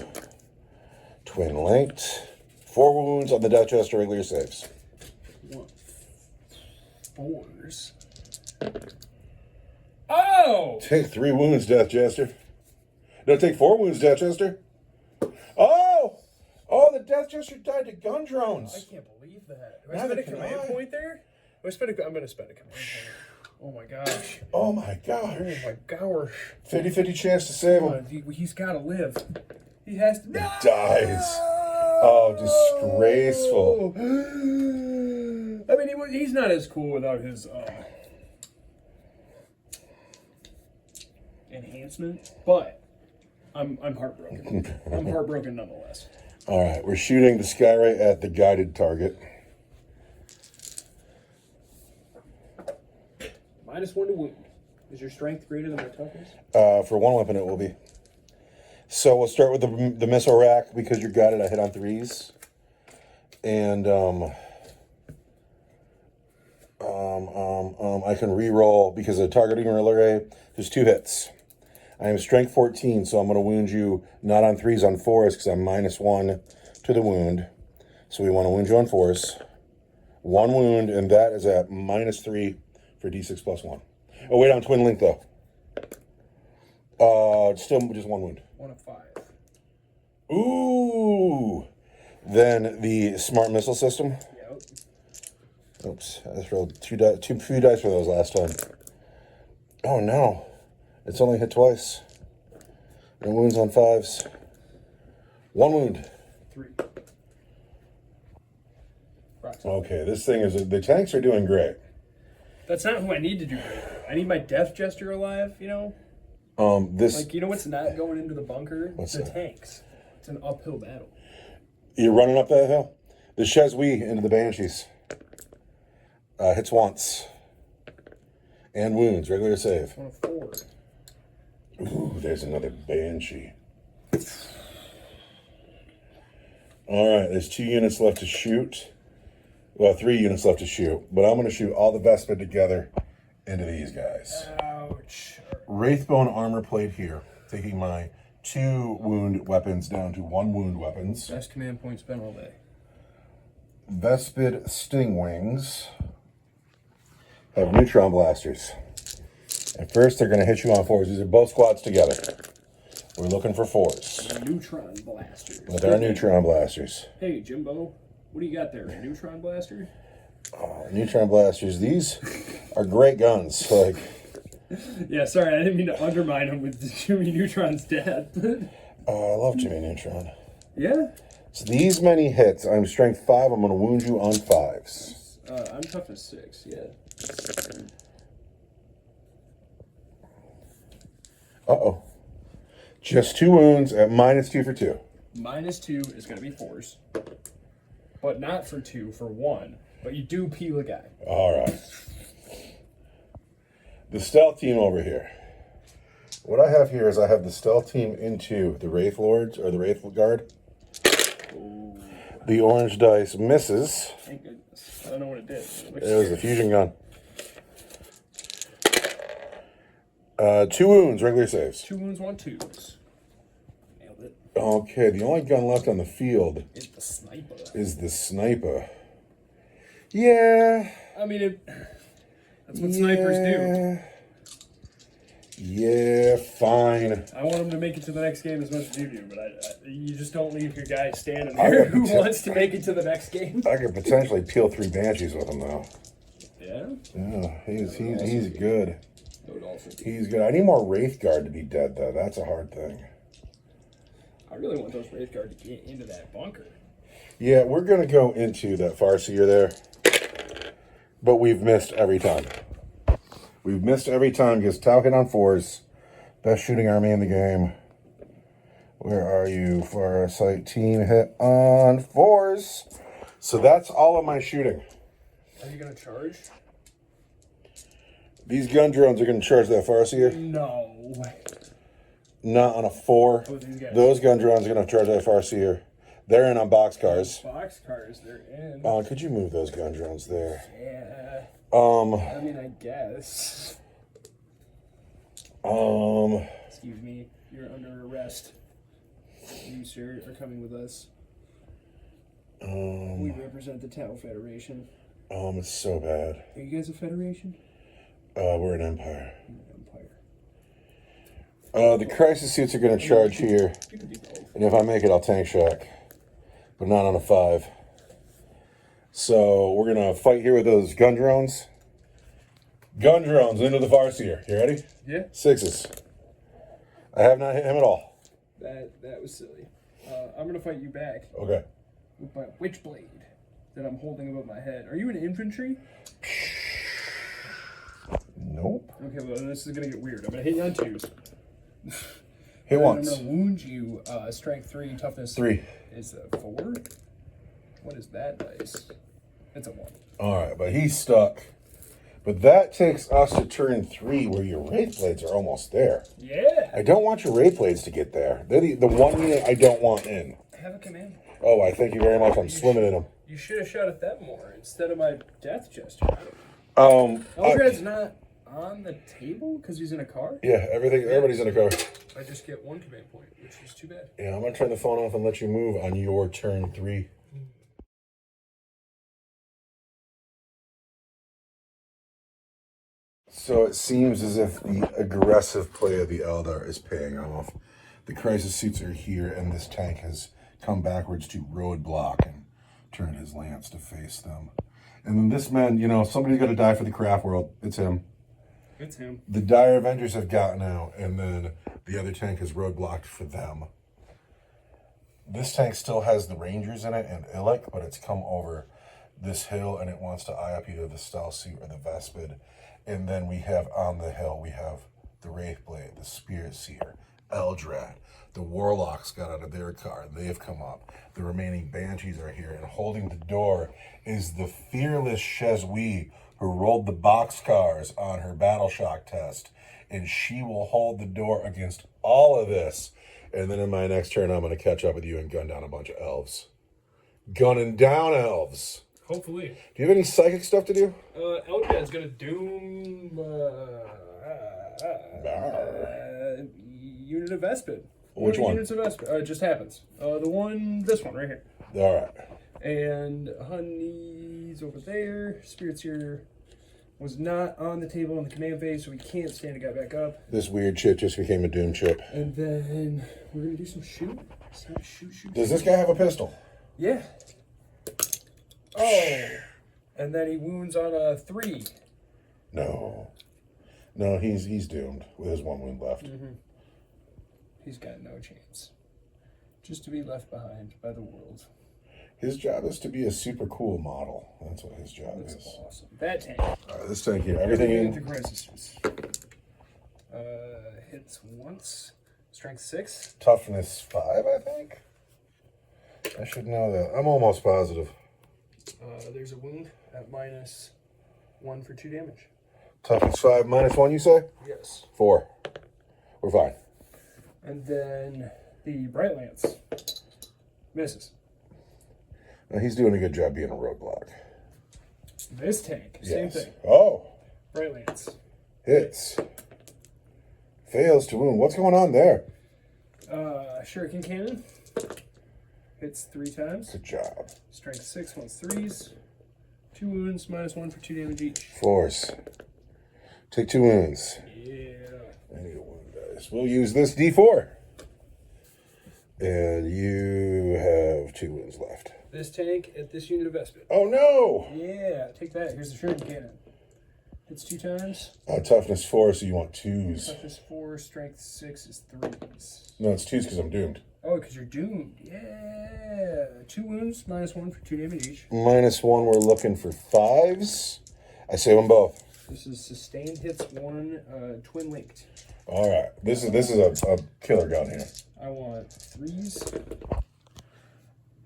[SPEAKER 1] Twin linked. 4 wounds on the Dutchester regular saves.
[SPEAKER 2] 4s. Oh!
[SPEAKER 1] Take 3 wounds, Deathchester. No, take 4 wounds, Deathchester. Oh! Oh, the Deathchester died to gun drones.
[SPEAKER 2] I can't believe that. Do I spend a command point there? I'm going to spend a command point. Oh my gosh.
[SPEAKER 1] Oh my gosh.
[SPEAKER 2] Oh my gosh.
[SPEAKER 1] 50-50 chance to save him.
[SPEAKER 2] He's got to live. He has to.
[SPEAKER 1] He dies. Oh, disgraceful.
[SPEAKER 2] I mean, he's not as cool without his enhancement, but I'm heartbroken. I'm heartbroken nonetheless.
[SPEAKER 1] All right, we're shooting the Skyray at the guided target.
[SPEAKER 2] -1 to wound. Is your strength greater than my toughness?
[SPEAKER 1] For 1 weapon, it will be. So we'll start with the missile rack because you're guided. I hit on 3s, and I can re-roll because of the targeting array. There's 2 hits. I am strength 14, so I'm going to wound you not on 3s, on 4s because I'm -1 to the wound. So we want to wound you on 4s. 1 wound, and that is at -3 for D6 plus 1. Oh, wait, on twin link though. Still just 1 wound.
[SPEAKER 2] 1 of 5.
[SPEAKER 1] Ooh. Then the smart missile system.
[SPEAKER 2] Yep.
[SPEAKER 1] Oops, I just rolled few dice for those last time. Oh no, it's only hit twice. No wounds on 5s. 1 wound.
[SPEAKER 2] 3.
[SPEAKER 1] Okay, this thing is the tanks are doing great.
[SPEAKER 2] That's not who I need to do great. I need my Death Jester alive. You know.
[SPEAKER 1] This
[SPEAKER 2] Like, you know what's not going into the bunker?
[SPEAKER 1] What's
[SPEAKER 2] the
[SPEAKER 1] that?
[SPEAKER 2] tanks. It's an uphill battle.
[SPEAKER 1] You're running up that hill. The Cheswi into the Banshees. Hits once. And wounds. Regular save.
[SPEAKER 2] On a 4.
[SPEAKER 1] Ooh, there's another Banshee. Alright, there's 2 units left to shoot. Well, 3 units left to shoot. But I'm going to shoot all the Vespid together into these guys.
[SPEAKER 2] Ouch.
[SPEAKER 1] Wraithbone armor plate here. Taking my 2 wound weapons down to 1 wound weapons.
[SPEAKER 2] Best command point spent all day.
[SPEAKER 1] Vespid Stingwings have neutron blasters. At first, they're going to hit you on 4s. These are both squads together. We're looking for 4s.
[SPEAKER 2] Neutron blasters.
[SPEAKER 1] But they're neutron blasters.
[SPEAKER 2] Hey, Jimbo. What do you got there? A neutron blaster?
[SPEAKER 1] Oh, neutron blasters. These are great guns. Like,
[SPEAKER 2] yeah, sorry, I didn't mean to undermine him with Jimmy Neutron's dad.
[SPEAKER 1] oh, I love Jimmy Neutron.
[SPEAKER 2] Yeah?
[SPEAKER 1] So these many hits, I'm strength 5. I'm going to wound you on 5s.
[SPEAKER 2] I'm toughness 6, yeah.
[SPEAKER 1] Uh-oh. Just 2 wounds at -2 for 2.
[SPEAKER 2] -2 is going to be 4s. But not for 2, for 1. But you do peel a guy.
[SPEAKER 1] All right. The stealth team over here. What I have here is I have the stealth team into the Wraith Lords, or the Wraith Guard.
[SPEAKER 2] Ooh.
[SPEAKER 1] The orange dice misses.
[SPEAKER 2] Thank goodness. I don't know what it did.
[SPEAKER 1] It was a fusion gun. 2 wounds, regular saves.
[SPEAKER 2] 2 wounds, 1 2s. Nailed it.
[SPEAKER 1] Okay, the only gun left on the field
[SPEAKER 2] It's the sniper.
[SPEAKER 1] is the sniper. Yeah.
[SPEAKER 2] I mean, that's what snipers do.
[SPEAKER 1] Yeah, fine.
[SPEAKER 2] I want him to make it to the next game as much as you do, but you just don't leave your guy standing there who wants to make it to the next game.
[SPEAKER 1] I could potentially peel 3 Banshees with him, though.
[SPEAKER 2] Yeah?
[SPEAKER 1] Yeah, he's good.
[SPEAKER 2] That would also be.
[SPEAKER 1] He's good. I need more Wraith Guard to be dead, though. That's a hard thing.
[SPEAKER 2] I really want those Wraith Guard to get into that bunker.
[SPEAKER 1] Yeah, we're going to go into that Farseer there. But we've missed every time. We've missed every time because Tau hit on 4s. Best shooting army in the game. Where are you? Farsight team hit on 4s. So that's all of my shooting.
[SPEAKER 2] Are you going to charge?
[SPEAKER 1] These gun drones are going to charge that Farseer.
[SPEAKER 2] No.
[SPEAKER 1] Not on a 4.
[SPEAKER 2] Oh, these guys.
[SPEAKER 1] Those gun drones are going to charge that Farseer. They're in on boxcars.
[SPEAKER 2] Boxcars, they're in.
[SPEAKER 1] Could you move those gun drones there?
[SPEAKER 2] Yeah.
[SPEAKER 1] I
[SPEAKER 2] mean, I guess. Excuse me. You're under arrest. You, sir, are coming with us. We represent the Tau Federation.
[SPEAKER 1] It's so bad.
[SPEAKER 2] Are you guys a federation?
[SPEAKER 1] We're an empire.
[SPEAKER 2] Empire.
[SPEAKER 1] The crisis suits are going to charge here.
[SPEAKER 2] You can do both.
[SPEAKER 1] And if I make it, I'll tank shock. But not on a 5. So we're going to fight here with those gun drones. Gun drones into the Farseer. You ready?
[SPEAKER 2] Yeah.
[SPEAKER 1] 6s. I have not hit him at all.
[SPEAKER 2] That was silly. I'm going to fight you back
[SPEAKER 1] Okay.
[SPEAKER 2] with my witchblade that I'm holding above my head. Are you an infantry?
[SPEAKER 1] Nope.
[SPEAKER 2] Okay, well, this is going to get weird. I'm going to hit you on 2s.
[SPEAKER 1] Hit once.
[SPEAKER 2] I'm going to wound you. Strength 3, toughness
[SPEAKER 1] 3.
[SPEAKER 2] is a 4. What is that dice? It's a 1.
[SPEAKER 1] All right, but he's stuck. But that takes us to turn 3 where your Wraith Blades are almost there.
[SPEAKER 2] Yeah.
[SPEAKER 1] I don't want your Wraith Blades to get there. They're the one unit I don't want in.
[SPEAKER 2] Have a command.
[SPEAKER 1] Oh, I thank you very much. I'm swimming in them.
[SPEAKER 2] You should have shot at that more instead of my death gesture.
[SPEAKER 1] Eldred's
[SPEAKER 2] not on the table because he's in a car?
[SPEAKER 1] Yeah, everybody's in a car.
[SPEAKER 2] I just get 1 command point, which is too bad.
[SPEAKER 1] Yeah, I'm going to turn the phone off and let you move on your turn 3. So it seems as if the aggressive play of the Eldar is paying off. The crisis suits are here, and this tank has come backwards to roadblock and turn his lance to face them. And then this man, somebody's got to die for the Craftworld. It's him.
[SPEAKER 2] It's him.
[SPEAKER 1] The Dire Avengers have gotten out, and then the other tank is roadblocked for them. This tank still has the Rangers in it and Illic, but it's come over this hill, and it wants to eye up either the Stealth Suit or the Vespid. And then we have on the hill, we have the Wraithblade, the Spirit Seer, Eldrad. The Warlocks got out of their car. They have come up. The remaining Banshees are here. And holding the door is the fearless Shezwi, who rolled the boxcars on her Battle Shock test. And she will hold the door against all of this. And then in my next turn, I'm going to catch up with you and gun down a bunch of elves. Gunning down elves.
[SPEAKER 2] Hopefully.
[SPEAKER 1] Do you have any psychic stuff to do?
[SPEAKER 2] Eldrad's gonna doom unit of Vespid.
[SPEAKER 1] Which one?
[SPEAKER 2] Units of Vespid. It just happens. This one right here.
[SPEAKER 1] All right.
[SPEAKER 2] And Honey's over there. Spirit's here. Was not on the table in the command phase, so we can't stand a guy back up.
[SPEAKER 1] This weird chip just became a doom chip.
[SPEAKER 2] And then we're gonna do some shoot. Shoot.
[SPEAKER 1] Does this guy have a pistol?
[SPEAKER 2] Yeah. Oh. And then he wounds on a 3.
[SPEAKER 1] No, he's doomed with his 1 wound left.
[SPEAKER 2] Mm-hmm. He's got no chance. Just to be left behind by the world.
[SPEAKER 1] His job is to be a super cool model. That's what his job is.
[SPEAKER 2] Awesome. That tank.
[SPEAKER 1] All right, this tank here. Everything in.
[SPEAKER 2] Resistance. Hits once. Strength 6.
[SPEAKER 1] Toughness 5, I think. I should know that. I'm almost positive.
[SPEAKER 2] There's a wound at -1 for 2 damage.
[SPEAKER 1] Toughness 5 -1, you say?
[SPEAKER 2] Yes.
[SPEAKER 1] 4. We're fine.
[SPEAKER 2] And then the Bright Lance misses.
[SPEAKER 1] Now, he's doing a good job being a roadblock.
[SPEAKER 2] This tank, same thing.
[SPEAKER 1] Oh.
[SPEAKER 2] Bright Lance.
[SPEAKER 1] Hits. Fails to wound. What's going on there?
[SPEAKER 2] Shuriken Cannon. Hits 3 times.
[SPEAKER 1] Good job.
[SPEAKER 2] Strength 6, once 3s. 2 wounds, -1 for 2 damage each.
[SPEAKER 1] Force. Take 2 wounds.
[SPEAKER 2] Yeah.
[SPEAKER 1] I need a wound dice. We'll use this D4. And you have 2 wounds left.
[SPEAKER 2] This tank at this unit of Vespid.
[SPEAKER 1] Oh no!
[SPEAKER 2] Yeah, take that. Here's the Shuriken Cannon. Hits 2 times.
[SPEAKER 1] Toughness 4, so you want 2s.
[SPEAKER 2] Toughness 4, strength 6 is 3s.
[SPEAKER 1] No, it's 2s because I'm doomed.
[SPEAKER 2] Oh, because you're doomed. Yeah. 2 wounds, -1 for 2 damage each.
[SPEAKER 1] -1, we're looking for 5s. I save them both.
[SPEAKER 2] This is sustained hits 1, twin linked.
[SPEAKER 1] All right. This is a killer gun here.
[SPEAKER 2] I want 3s.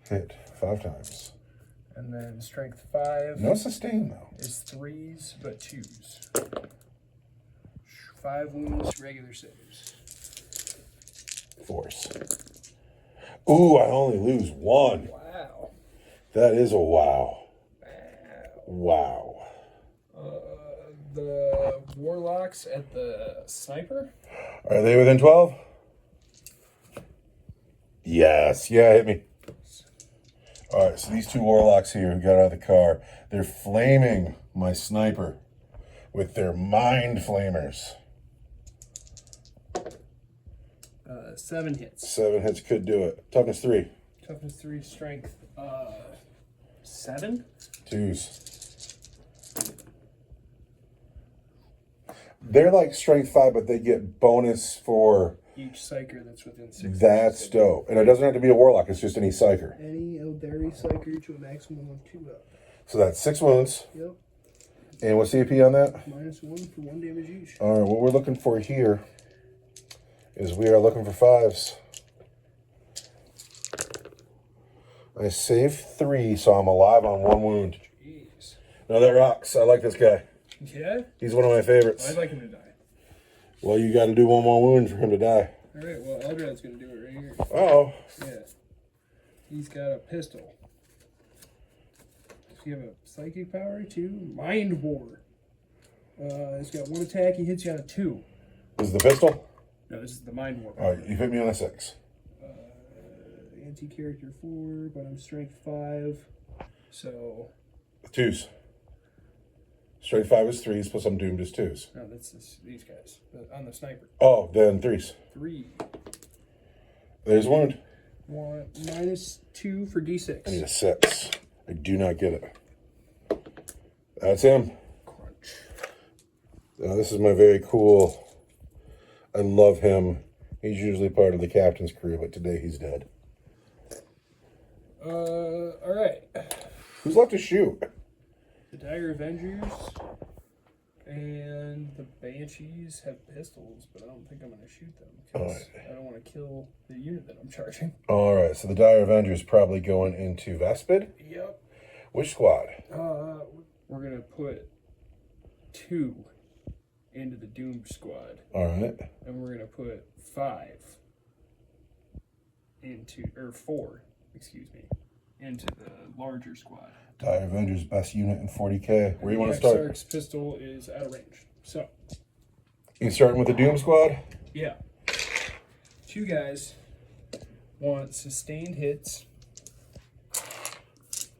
[SPEAKER 1] Hit 5 times.
[SPEAKER 2] And then strength 5.
[SPEAKER 1] No sustain, though.
[SPEAKER 2] Is 3s, but 2s. 5 wounds, regular saves.
[SPEAKER 1] Force. Ooh, I only lose 1.
[SPEAKER 2] Wow.
[SPEAKER 1] That is a wow. Wow.
[SPEAKER 2] The Warlocks at the Sniper?
[SPEAKER 1] Are they within 12? Yes. Yeah, hit me. All right, so these 2 Warlocks here who got out of the car, they're flaming my Sniper with their mind flamers.
[SPEAKER 2] 7 hits.
[SPEAKER 1] 7 hits could do it. Toughness 3.
[SPEAKER 2] Toughness 3, strength 7?
[SPEAKER 1] 2s. They're like strength 5, but they get bonus for
[SPEAKER 2] Each Psyker that's within 6.
[SPEAKER 1] that's dope. And it doesn't have to be a Warlock, it's just any Psyker.
[SPEAKER 2] Any Eldari Psyker to a maximum of 2 up.
[SPEAKER 1] So that's 6 wounds.
[SPEAKER 2] Yep.
[SPEAKER 1] And what's the AP on that?
[SPEAKER 2] -1 for 1 damage each.
[SPEAKER 1] All right, what we're looking for here is we are looking for 5s. I saved 3, so I'm alive on 1 wound.
[SPEAKER 2] Jeez.
[SPEAKER 1] No, that rocks. I like this guy.
[SPEAKER 2] Yeah?
[SPEAKER 1] He's one of my favorites.
[SPEAKER 2] I'd like him to die.
[SPEAKER 1] Well, you got to do 1 more wound for him to die.
[SPEAKER 2] Alright, well, Eldrad's going to do it right here.
[SPEAKER 1] Uh-oh.
[SPEAKER 2] Yeah. He's got a pistol. Does he have a psychic power too? Mind War. He's got 1 attack. He hits you on a 2.
[SPEAKER 1] This is the pistol?
[SPEAKER 2] No, this is the Mind War.
[SPEAKER 1] All right, you hit me on a 6.
[SPEAKER 2] Anti-character 4, but I'm strength 5. So...
[SPEAKER 1] 2s. Straight 5 is 3s, plus I'm doomed is 2s.
[SPEAKER 2] No, that's these guys. On the Sniper.
[SPEAKER 1] Oh, then 3s.
[SPEAKER 2] 3.
[SPEAKER 1] There's wound.
[SPEAKER 2] Want -2 for D6.
[SPEAKER 1] I need a 6. I do not get it. That's him.
[SPEAKER 2] Crunch.
[SPEAKER 1] Now, this is my very cool. I love him. He's usually part of the captain's crew, but today he's dead.
[SPEAKER 2] Alright.
[SPEAKER 1] Who's left to shoot?
[SPEAKER 2] The Dire Avengers. And the Banshees have pistols, but I don't think I'm going to shoot them because I don't want to kill the unit that I'm charging.
[SPEAKER 1] All right, so the Dire Avenger's probably going into Vespid.
[SPEAKER 2] Yep.
[SPEAKER 1] Which squad?
[SPEAKER 2] We're going to put 2 into the Doomed squad.
[SPEAKER 1] All right.
[SPEAKER 2] And we're going to put 5 into, or 4, excuse me, into the larger squad.
[SPEAKER 1] Dire Avenger's best unit in 40K. Where do you want to start?
[SPEAKER 2] Exarch's pistol is out of range. So.
[SPEAKER 1] You starting with the Doom squad?
[SPEAKER 2] Yeah. 2 guys want sustained hits.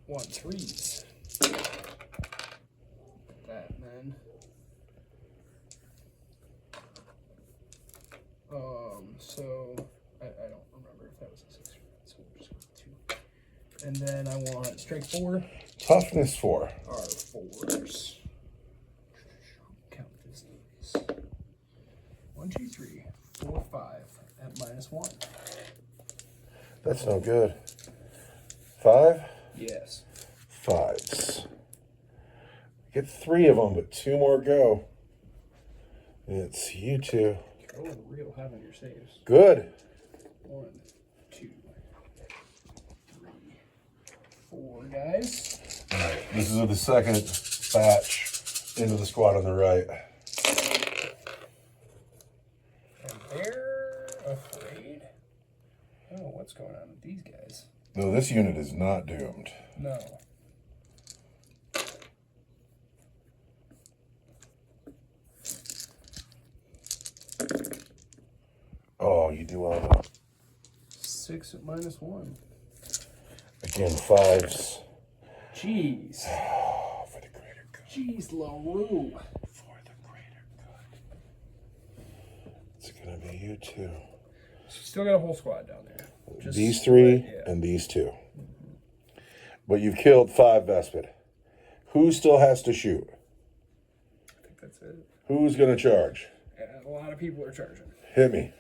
[SPEAKER 2] Want 3s. That, man. So I don't remember if that was a 6 or not, so we'll just go with 2. And then I want strength 4.
[SPEAKER 1] Toughness 4.
[SPEAKER 2] Are 4s. Count this, please. 1, 2, 3, 4, 5 at -1.
[SPEAKER 1] That's no good. 5?
[SPEAKER 2] Yes.
[SPEAKER 1] 5s. Get 3 of them, but 2 more go. It's you 2.
[SPEAKER 2] Oh, real having your saves.
[SPEAKER 1] Good.
[SPEAKER 2] 1, 2, 3, 4 guys.
[SPEAKER 1] All right, this is the second batch into the squad on the right.
[SPEAKER 2] And they're afraid. Oh, what's going on with these guys?
[SPEAKER 1] No, this unit is not doomed.
[SPEAKER 2] No.
[SPEAKER 1] Oh, you do well enough.
[SPEAKER 2] 6 at -1.
[SPEAKER 1] Again, 5s.
[SPEAKER 2] Jeez.
[SPEAKER 1] Oh, for the greater good.
[SPEAKER 2] Jeez, LaRue.
[SPEAKER 1] For the greater good. It's going to be you 2.
[SPEAKER 2] Still got a whole squad down there. Just
[SPEAKER 1] These 3
[SPEAKER 2] yeah.
[SPEAKER 1] and these 2. But you've killed 5 Vespid. Who still has to shoot?
[SPEAKER 2] I think that's it.
[SPEAKER 1] Who's going to charge?
[SPEAKER 2] And a lot of people are charging.
[SPEAKER 1] Hit me.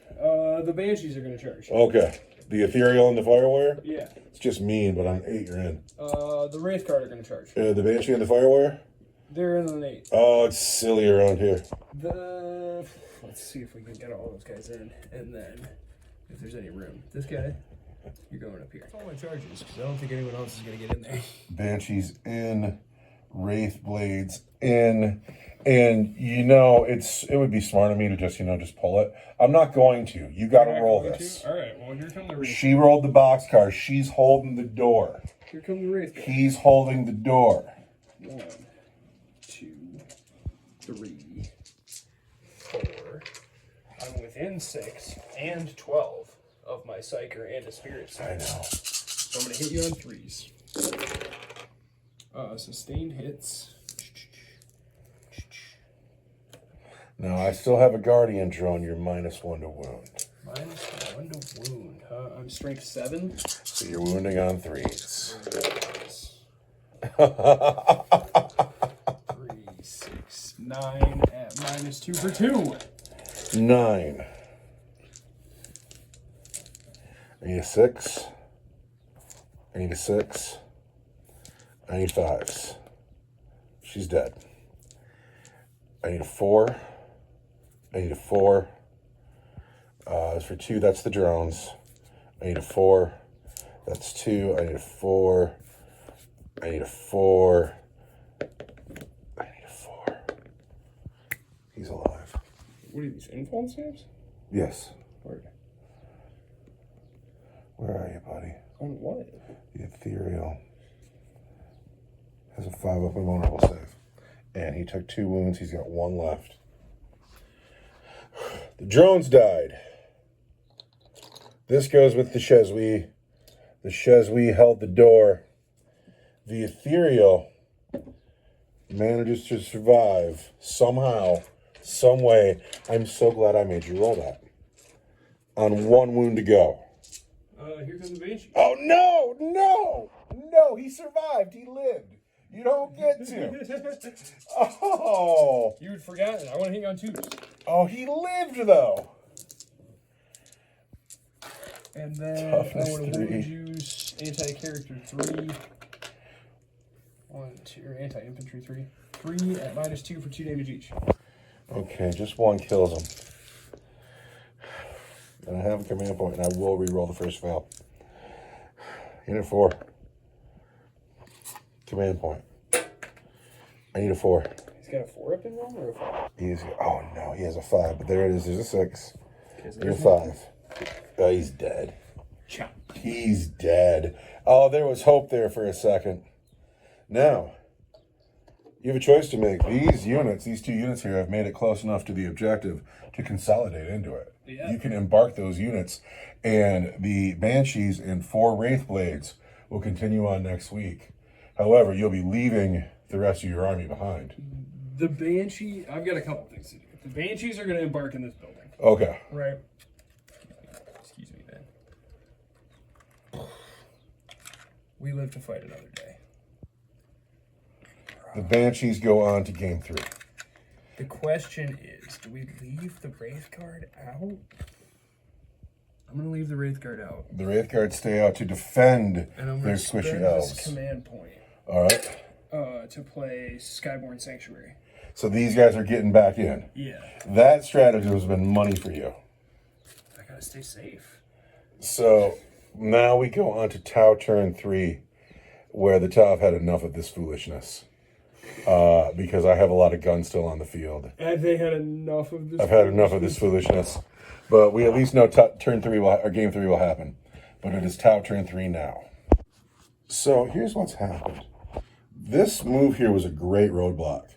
[SPEAKER 2] The Banshees are going to charge.
[SPEAKER 1] Okay. The Ethereal and the Firewire?
[SPEAKER 2] Yeah.
[SPEAKER 1] It's just mean, but on 8 you're in.
[SPEAKER 2] The Wraith Guard are going to charge.
[SPEAKER 1] The Banshee and the Firewire?
[SPEAKER 2] They're in on 8.
[SPEAKER 1] Oh, it's silly around here.
[SPEAKER 2] Let's see if we can get all those guys in, and then if there's any room. This guy, you're going up here. That's all my charges, because I don't think anyone else is going to get in there.
[SPEAKER 1] Banshees in, Wraith Blades in, and it would be smart of me to just pull it. I'm not going to. You got to roll this.
[SPEAKER 2] All right. Well, here come the Wraith.
[SPEAKER 1] She rolled the boxcar. She's holding the door.
[SPEAKER 2] Here come the Wraith.
[SPEAKER 1] He's holding the door.
[SPEAKER 2] 1, 2, 3, 4. I'm within 6 and 12 of my Psyker and a Spirit.
[SPEAKER 1] I know.
[SPEAKER 2] So I'm going to hit you on 3s. Sustained hits.
[SPEAKER 1] Now, I still have a Guardian drone. You're -1 to wound.
[SPEAKER 2] -1 to wound. I'm strength 7.
[SPEAKER 1] So you're wounding on 3s.
[SPEAKER 2] 3, 6, 9 at -2 for 2.
[SPEAKER 1] 9. I need a 6. I need a 6. I need 5s. She's dead. I need a 4. I need a 4. As for 2, that's the drones. I need a 4. That's 2. I need a 4. I need a 4. I need a 4. He's alive.
[SPEAKER 2] What are these, infall saves?
[SPEAKER 1] Yes.
[SPEAKER 2] Where?
[SPEAKER 1] Where are you, buddy?
[SPEAKER 2] On what?
[SPEAKER 1] The Ethereal has a 5-up invulnerable save. And he took 2 wounds. He's got 1 left. The drones died. This goes with the Cheswi. The Cheswi held the door. The Ethereal manages to survive somehow, some way. I'm so glad I made you roll that. On 1 wound to go.
[SPEAKER 2] Here comes the Banshee.
[SPEAKER 1] Oh, no, no, no, he survived. He lived. You don't get to. Oh.
[SPEAKER 2] You had forgotten. I want to hang on 2s.
[SPEAKER 1] Oh, he lived, though.
[SPEAKER 2] And then
[SPEAKER 1] Toughness
[SPEAKER 2] I want to
[SPEAKER 1] 3.
[SPEAKER 2] wound use anti-character 3. 1, 2, or anti-infantry 3. 3 at -2 for 2 damage each.
[SPEAKER 1] Okay, just one kills him. And I have a command point, and I will re-roll the first fail. Unit 4. Command point. I need a 4.
[SPEAKER 2] He's got a 4 up in roll or a 5?
[SPEAKER 1] Oh no, he has a 5, but there it is. There's a 6. You're 5. Oh, he's dead.
[SPEAKER 2] Chop.
[SPEAKER 1] He's dead. Oh, there was hope there for a second. Now, you have a choice to make. These units, these 2 units here, have made it close enough to the objective to consolidate into it.
[SPEAKER 2] Yeah.
[SPEAKER 1] You can embark those units, and the Banshees and 4 Wraith Blades will continue on next week. However, you'll be leaving the rest of your army behind.
[SPEAKER 2] The Banshee, I've got a couple things to do. The Banshees are going to embark in this building.
[SPEAKER 1] Okay.
[SPEAKER 2] Right. Excuse me, man. We live to fight another day.
[SPEAKER 1] The Banshees go on to game 3.
[SPEAKER 2] The question is, do we leave the Wraith Guard out? I'm going to leave the Wraith Guard out.
[SPEAKER 1] The Wraith Guards stay out to defend
[SPEAKER 2] And I'm
[SPEAKER 1] their
[SPEAKER 2] going to spend
[SPEAKER 1] squishy
[SPEAKER 2] this
[SPEAKER 1] elves.
[SPEAKER 2] command point
[SPEAKER 1] All right.
[SPEAKER 2] to play Skyborn Sanctuary.
[SPEAKER 1] So these guys are getting back in.
[SPEAKER 2] Yeah.
[SPEAKER 1] That strategy has been money for you.
[SPEAKER 2] I got to stay safe.
[SPEAKER 1] So now we go on to Tau turn 3, where the Tau have had enough of this foolishness. Because I have a lot of guns still on the field.
[SPEAKER 2] Have they had enough of this?
[SPEAKER 1] I've had enough of this foolishness. But we at least know turn 3 or game 3 will happen. But it is Tau turn 3 now. So here's what's happened. This move here was a great roadblock.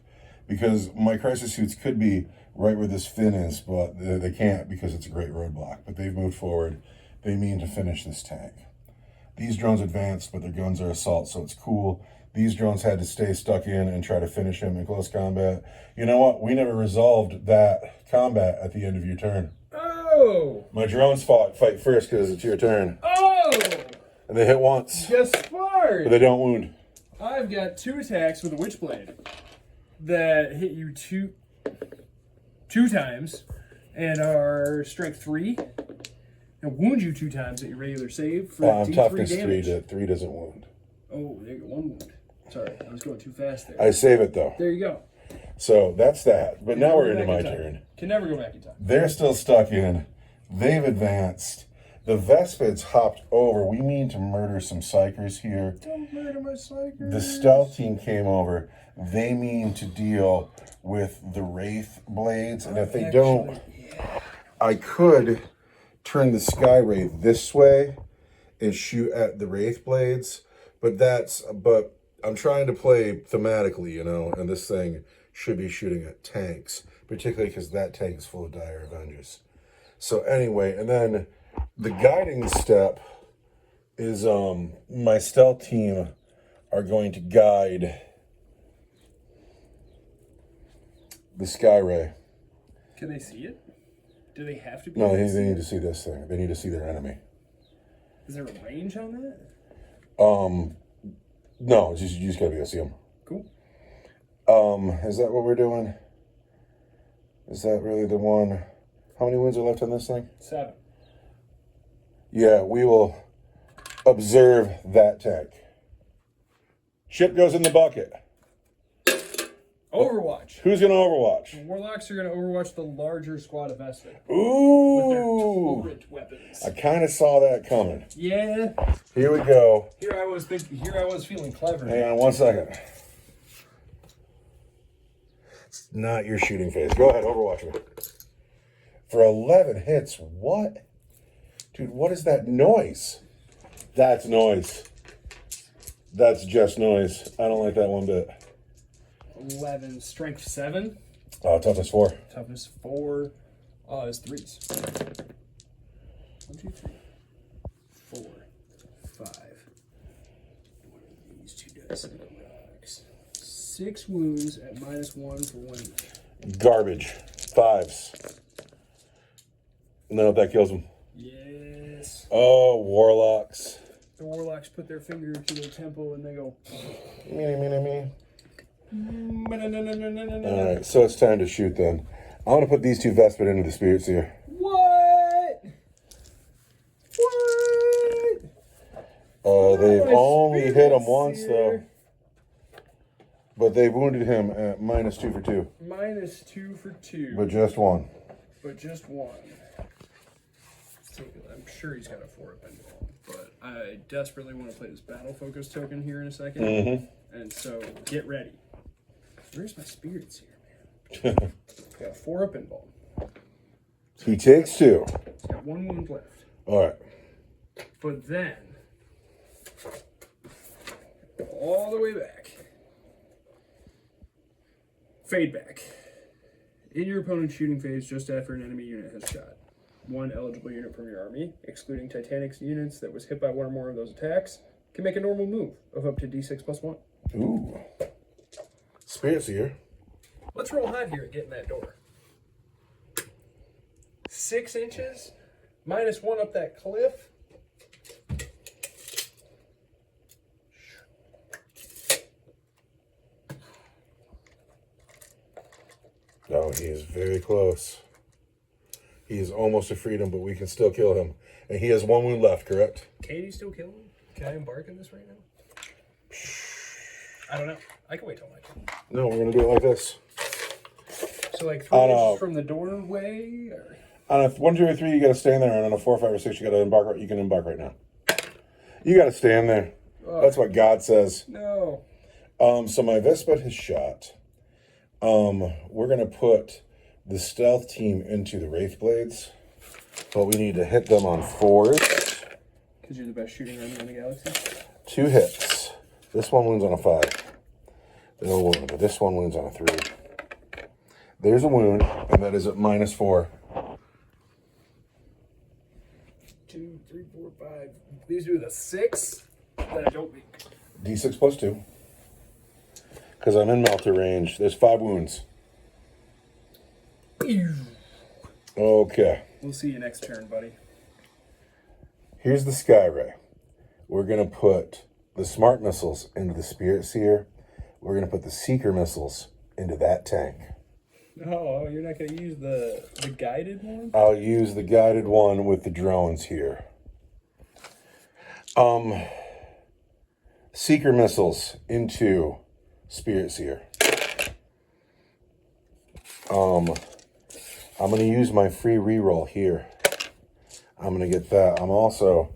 [SPEAKER 1] Because my crisis suits could be right where this fin is, but they can't because it's a great roadblock. But they've moved forward. They mean to finish this tank. These drones advanced, but their guns are assault, so it's cool. These drones had to stay stuck in and try to finish him in close combat. You know what? We never resolved that combat at the end of your turn.
[SPEAKER 2] Oh!
[SPEAKER 1] My drones fight first because it's your turn.
[SPEAKER 2] Oh!
[SPEAKER 1] And they hit once,
[SPEAKER 2] Guess what?
[SPEAKER 1] but they don't wound.
[SPEAKER 2] I've got 2 attacks with a Witchblade that hit you two times and are strength 3 and wound you 2 times at your regular save for D3
[SPEAKER 1] Toughness
[SPEAKER 2] damage.
[SPEAKER 1] 3 doesn't wound.
[SPEAKER 2] Oh, there you go, 1 wound. Sorry, I was going too fast there.
[SPEAKER 1] I save it though.
[SPEAKER 2] There you go.
[SPEAKER 1] So that's that. But now we're
[SPEAKER 2] Never
[SPEAKER 1] into
[SPEAKER 2] go
[SPEAKER 1] my
[SPEAKER 2] back in time.
[SPEAKER 1] turn.
[SPEAKER 2] Can never go back in time.
[SPEAKER 1] They're still stuck in. They've advanced. The Vespids hopped over. We mean to murder some Psychers here.
[SPEAKER 2] Don't murder my Psychers.
[SPEAKER 1] The stealth team came over. They mean to deal with the Wraith Blades. And if they don't, I could turn the Sky Wraith this way and shoot at the Wraith Blades. But I'm trying to play thematically, you know, and this thing should be shooting at tanks, particularly because that tank is full of Dire Avengers. So anyway, and then the guiding step is my stealth team are going to guide the Sky Ray.
[SPEAKER 2] Can they see it? Do they have to be?
[SPEAKER 1] No, they need to see this thing. They need to see their enemy.
[SPEAKER 2] Is there a range on that?
[SPEAKER 1] No, you just gotta be able to see them.
[SPEAKER 2] Cool.
[SPEAKER 1] Is that what we're doing? Is that really the one? How many wounds are left on this thing?
[SPEAKER 2] 7.
[SPEAKER 1] Yeah, we will observe that tank. Ship goes in the bucket.
[SPEAKER 2] Overwatch.
[SPEAKER 1] Who's gonna overwatch?
[SPEAKER 2] The Warlocks are going to overwatch the larger squad of Vespid.
[SPEAKER 1] Ooh!
[SPEAKER 2] With their turret weapons.
[SPEAKER 1] I kind of saw that coming.
[SPEAKER 2] Yeah.
[SPEAKER 1] Here we go.
[SPEAKER 2] Here I was feeling clever.
[SPEAKER 1] Hang on 1 second. It's not your shooting phase. Go ahead, overwatch me. For 11 hits, what? Dude, what is that noise? That's noise. That's just noise. I don't like that one bit.
[SPEAKER 2] 11. Strength 7.
[SPEAKER 1] Toughness 4.
[SPEAKER 2] Toughness 4. Is 3s. 1, 2, 3, 4, 5. What are these 2 dice? 6 wounds at -1 for 1 each.
[SPEAKER 1] Garbage. 5s. No, that kills him.
[SPEAKER 2] Yes.
[SPEAKER 1] Oh, Warlocks.
[SPEAKER 2] The Warlocks put their finger to their temple and they go.
[SPEAKER 1] Me. Alright, so it's time to shoot then. I want to put these 2 Vespid into the Spirit Seer.
[SPEAKER 2] What?
[SPEAKER 1] They've only hit him once, though. But they wounded him at -2 for 2.
[SPEAKER 2] -2 for 2.
[SPEAKER 1] But just 1.
[SPEAKER 2] But just 1. I'm sure he's got a 4-up involved. But I desperately want to play this battle focus token here in a second.
[SPEAKER 1] Mm-hmm.
[SPEAKER 2] And so get ready. Where's my spirits here, man? Got a 4-up involved.
[SPEAKER 1] He takes 2.
[SPEAKER 2] He's got 1 wound left.
[SPEAKER 1] All right.
[SPEAKER 2] But then, all the way back. Fade back. In your opponent's shooting phase, just after an enemy unit has shot 1 eligible unit from your army, excluding Titanic's units that was hit by 1 or more of those attacks, can make a normal move of up to d6 + 1.
[SPEAKER 1] Ooh. Spirit Seer.
[SPEAKER 2] Let's roll high here and get in that door. 6 inches, -1 up that cliff.
[SPEAKER 1] Oh, he is very close. He is almost to freedom, but we can still kill him. And he has 1 wound left, correct?
[SPEAKER 2] Can you still kill him? Can I embark on this right now? I don't know. I can wait till next.
[SPEAKER 1] No, we're going to do it like this.
[SPEAKER 2] So like 3 inches from the doorway? Or?
[SPEAKER 1] On a 1, 2, or 3, you got to stand there. And on a 4, 5, or 6, you got to embark. You can embark right now. You got to stand there. That's what God says.
[SPEAKER 2] No.
[SPEAKER 1] So my Vespet has shot. We're going to put the stealth team into the Wraith Blades. But we need to hit them on 4s.
[SPEAKER 2] Because you're the best shooting army in the galaxy?
[SPEAKER 1] 2 hits. This one wounds on a 5. They'll wound, but this one wounds on a 3. There's a wound, and that is at -4.
[SPEAKER 2] 2, 3, 4, 5. These are the 6 that I don't make.
[SPEAKER 1] D6 + 2. Because I'm in melter range. There's 5 wounds. Okay.
[SPEAKER 2] We'll see you next turn, buddy.
[SPEAKER 1] Here's the Sky Ray. We're going to put the Smart Missiles into the Spirit Seer. We're going to put the Seeker Missiles into that tank.
[SPEAKER 2] Oh, you're not going to use the guided one?
[SPEAKER 1] I'll use the guided one with the drones here. Seeker Missiles into Spirit Seer. I'm going to use my free reroll here. I'm going to get that. I'm also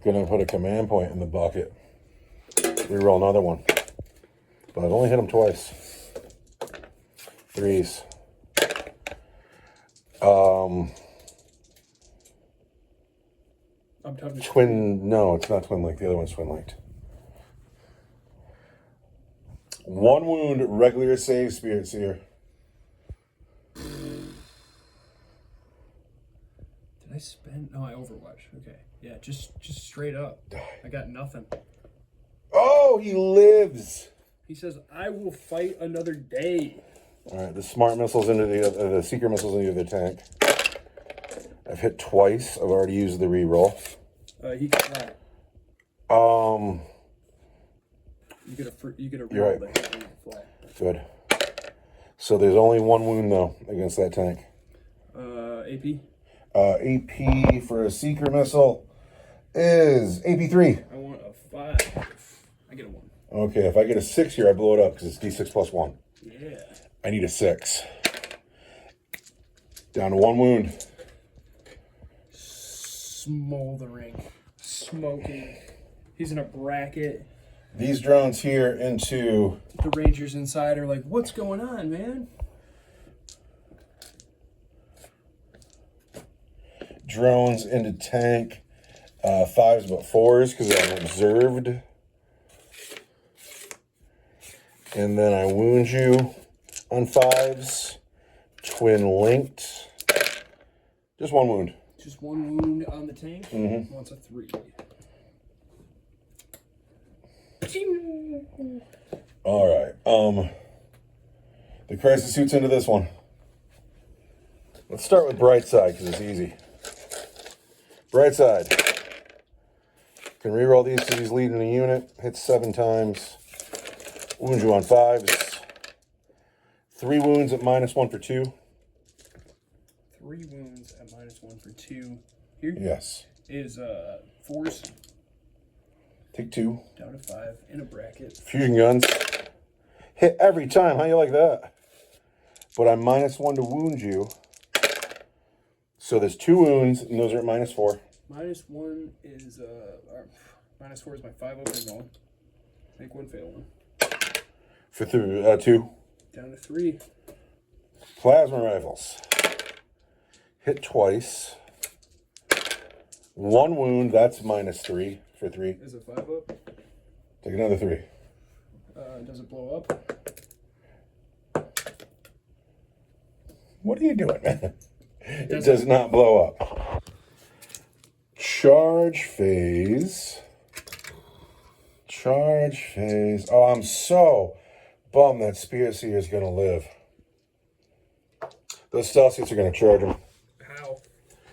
[SPEAKER 1] going to put a command point in the bucket. Reroll another one. But I've only hit them twice. 3s.
[SPEAKER 2] I'm tough to
[SPEAKER 1] Twin, no, it's not twin linked. The other one's twin linked. 1 wound, regular save, Spirit Seer.
[SPEAKER 2] Did I spend? No, I Overwatch. Okay. Yeah, just straight up. I got nothing.
[SPEAKER 1] Oh, he lives.
[SPEAKER 2] He says, I will fight another day.
[SPEAKER 1] All right, the Smart Missiles into the Seeker Missiles into the tank. I've hit twice. I've already used the reroll.
[SPEAKER 2] He can fly. You get a roll
[SPEAKER 1] You're right.
[SPEAKER 2] that he can fly.
[SPEAKER 1] Good. So there's only 1 wound, though, against that tank.
[SPEAKER 2] AP?
[SPEAKER 1] AP for a Seeker Missile is AP3.
[SPEAKER 2] I want a 5. I get a 1.
[SPEAKER 1] Okay, if I get a 6 here, I blow it up because it's D6 + 1.
[SPEAKER 2] Yeah.
[SPEAKER 1] I need a 6. Down to 1 wound.
[SPEAKER 2] Smoldering. Smoking. He's in a bracket.
[SPEAKER 1] These drones here into...
[SPEAKER 2] The Rangers inside are like, what's going on, man?
[SPEAKER 1] Drones into tank. 5s but 4s because I'm observed. And then I wound you on 5s. Twin linked. Just 1 wound.
[SPEAKER 2] Just 1 wound on the tank.
[SPEAKER 1] Mm-hmm.
[SPEAKER 2] Wants a 3.
[SPEAKER 1] All right. The crisis suits into this one. Let's start with bright side because it's easy. Bright side. Can reroll these because he's leading the unit. Hits 7 times. Wounds you on 5s. 3 wounds at -1 for 2.
[SPEAKER 2] 3 wounds at -1 for 2. Here
[SPEAKER 1] Yes.
[SPEAKER 2] is 4s.
[SPEAKER 1] Take 2.
[SPEAKER 2] Down to 5 in a bracket.
[SPEAKER 1] Fusion guns. Hit every time. How you like that? But I'm -1 to wound you. So there's 2 wounds, and those are at -4.
[SPEAKER 2] -1 is -4 is my 5 open roll. Make 1 fail one.
[SPEAKER 1] For 2.
[SPEAKER 2] Down to 3.
[SPEAKER 1] Plasma rifles. Hit twice. 1 wound, that's -3 for 3.
[SPEAKER 2] Is it 5 up?
[SPEAKER 1] Take another 3.
[SPEAKER 2] Does it blow up?
[SPEAKER 1] What are you doing, man? It does not blow up. Charge phase. Charge phase. Oh, I'm so bummed that Spirit Seer is going to live. Those stealth suits are going to charge him.
[SPEAKER 2] How?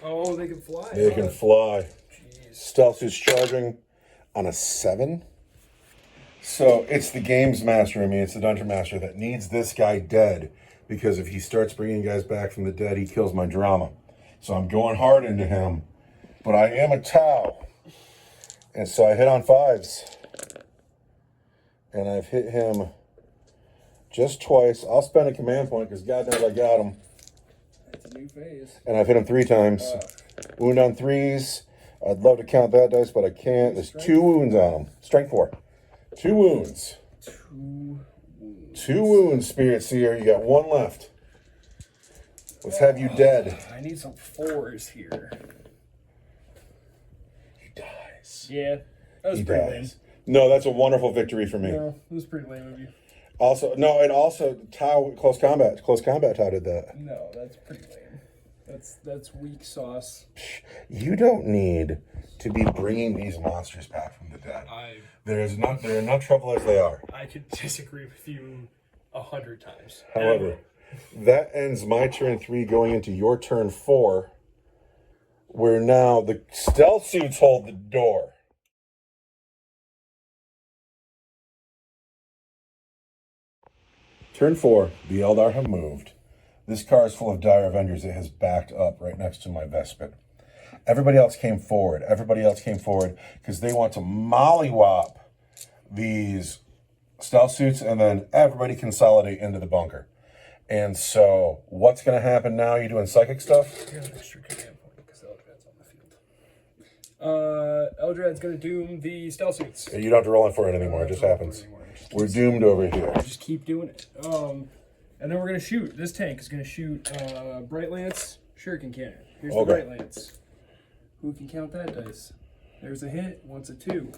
[SPEAKER 2] Oh, they can fly.
[SPEAKER 1] They can fly.
[SPEAKER 2] Jeez.
[SPEAKER 1] Stealth suits charging on a 7. So it's the games master in me, it's the dungeon master that needs this guy dead, because if he starts bringing guys back from the dead, he kills my drama. So I'm going hard into him, but I am a Tau. And so I hit on 5s. And I've hit him just twice. I'll spend a command point because God knows I got him.
[SPEAKER 2] That's a new phase.
[SPEAKER 1] And I've hit him 3 times. Wound on 3s. I'd love to count that dice, but I can't. There's 2 wounds on him. Strength 4. 2 wounds.
[SPEAKER 2] 2 wounds.
[SPEAKER 1] 2 wounds, Spirit Seer. You got 1 left. Let's have you dead.
[SPEAKER 2] I need some 4s here.
[SPEAKER 1] He dies.
[SPEAKER 2] Yeah, that was
[SPEAKER 1] He
[SPEAKER 2] pretty lame.
[SPEAKER 1] dies. No, that's a wonderful victory for me.
[SPEAKER 2] No, it was pretty lame of you.
[SPEAKER 1] Also, no, and also Tau close combat. Close combat Tau did that.
[SPEAKER 2] No, that's pretty lame. That's weak sauce.
[SPEAKER 1] You don't need to be bringing these monsters back from the dead. There are enough trouble as they are.
[SPEAKER 2] I could disagree with you 100 times.
[SPEAKER 1] However, that ends my turn 3 going into your turn 4, where now the stealth suits hold the door. Turn 4, the Eldar have moved. This car is full of dire Avengers. It has backed up right next to my Vespid. Everybody else came forward. Everybody else came forward because they want to mollywop these stealth suits and then everybody consolidate into the bunker. And so what's going to happen now? You doing psychic stuff?
[SPEAKER 2] Here's an extra command point because Eldrad's on the field. Eldrad's going to doom the stealth suits.
[SPEAKER 1] You don't have to roll in for it anymore. It just happens. We're doomed over here.
[SPEAKER 2] Just keep doing it. And then we're going to shoot. This tank is going to shoot Bright Lance, Shuriken Cannon. Here's the Bright Lance. Who can count that dice? There's a hit. Once a 2.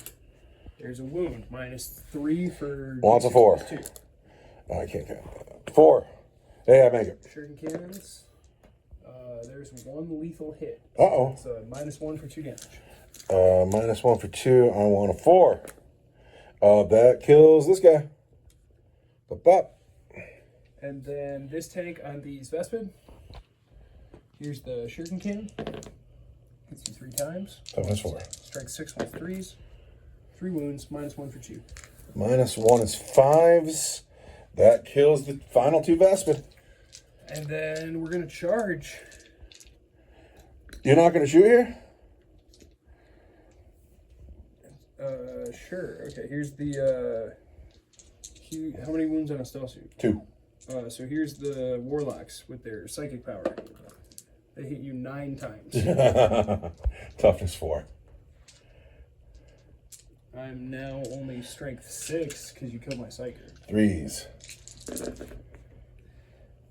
[SPEAKER 2] There's a wound. -3 for...
[SPEAKER 1] Once a 4.
[SPEAKER 2] 2.
[SPEAKER 1] Oh, I can't count. 4. Hey, I make it.
[SPEAKER 2] Shuriken Cannons. There's 1 lethal hit.
[SPEAKER 1] Uh-oh.
[SPEAKER 2] It's a -1 for 2 damage.
[SPEAKER 1] -1 for 2. I want a 4. That kills this guy. Bop.
[SPEAKER 2] And then this tank on these Vespid. Here's the Shuriken Cannon. Hits you 3 times.
[SPEAKER 1] Toughness 4.
[SPEAKER 2] Strength 6 with 3s. 3 wounds, -1 for 2.
[SPEAKER 1] -1 is 5s. That kills the final 2 Vespid.
[SPEAKER 2] And then we're going to charge.
[SPEAKER 1] You're not going to shoot here?
[SPEAKER 2] Sure. Okay, here's the, how many wounds on a stealth suit?
[SPEAKER 1] 2.
[SPEAKER 2] So here's the Warlocks with their psychic power. They hit you 9 times.
[SPEAKER 1] Toughness 4.
[SPEAKER 2] I'm now only strength 6 because you killed my psyker.
[SPEAKER 1] 3s.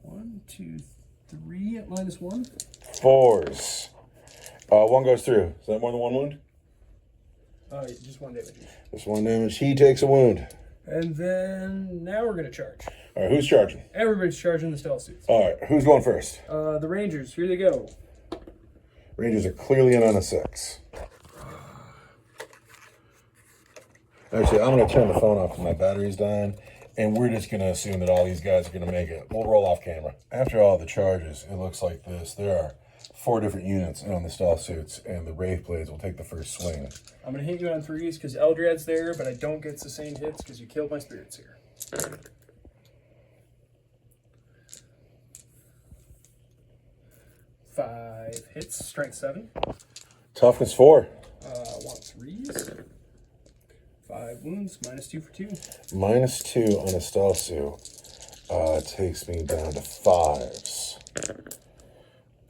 [SPEAKER 2] 1, 2, 3 at -1.
[SPEAKER 1] 4s. 1 goes through. Is that more than 1 wound?
[SPEAKER 2] Just 1 damage.
[SPEAKER 1] Just 1 damage. He takes a wound.
[SPEAKER 2] And then now we're gonna charge.
[SPEAKER 1] All right, who's charging?
[SPEAKER 2] Everybody's charging the stealth suits.
[SPEAKER 1] All right, who's going first?
[SPEAKER 2] The Rangers, here they go.
[SPEAKER 1] Rangers are clearly in on a 6. Actually, I'm going to turn the phone off because my battery's dying, and we're just going to assume that all these guys are going to make it. We'll roll off camera. After all the charges, it looks like this. There are 4 different units on the stealth suits, and the Wraith Blades will take the first swing.
[SPEAKER 2] I'm going to hit you on 3s because Eldrad's there, but I don't get sustained hits because you killed my spirits here. Five hits, strength 7.
[SPEAKER 1] Toughness 4.
[SPEAKER 2] Want 3s. 5 wounds, -2 for 2.
[SPEAKER 1] -2 on a stealth suit takes me down to 5s.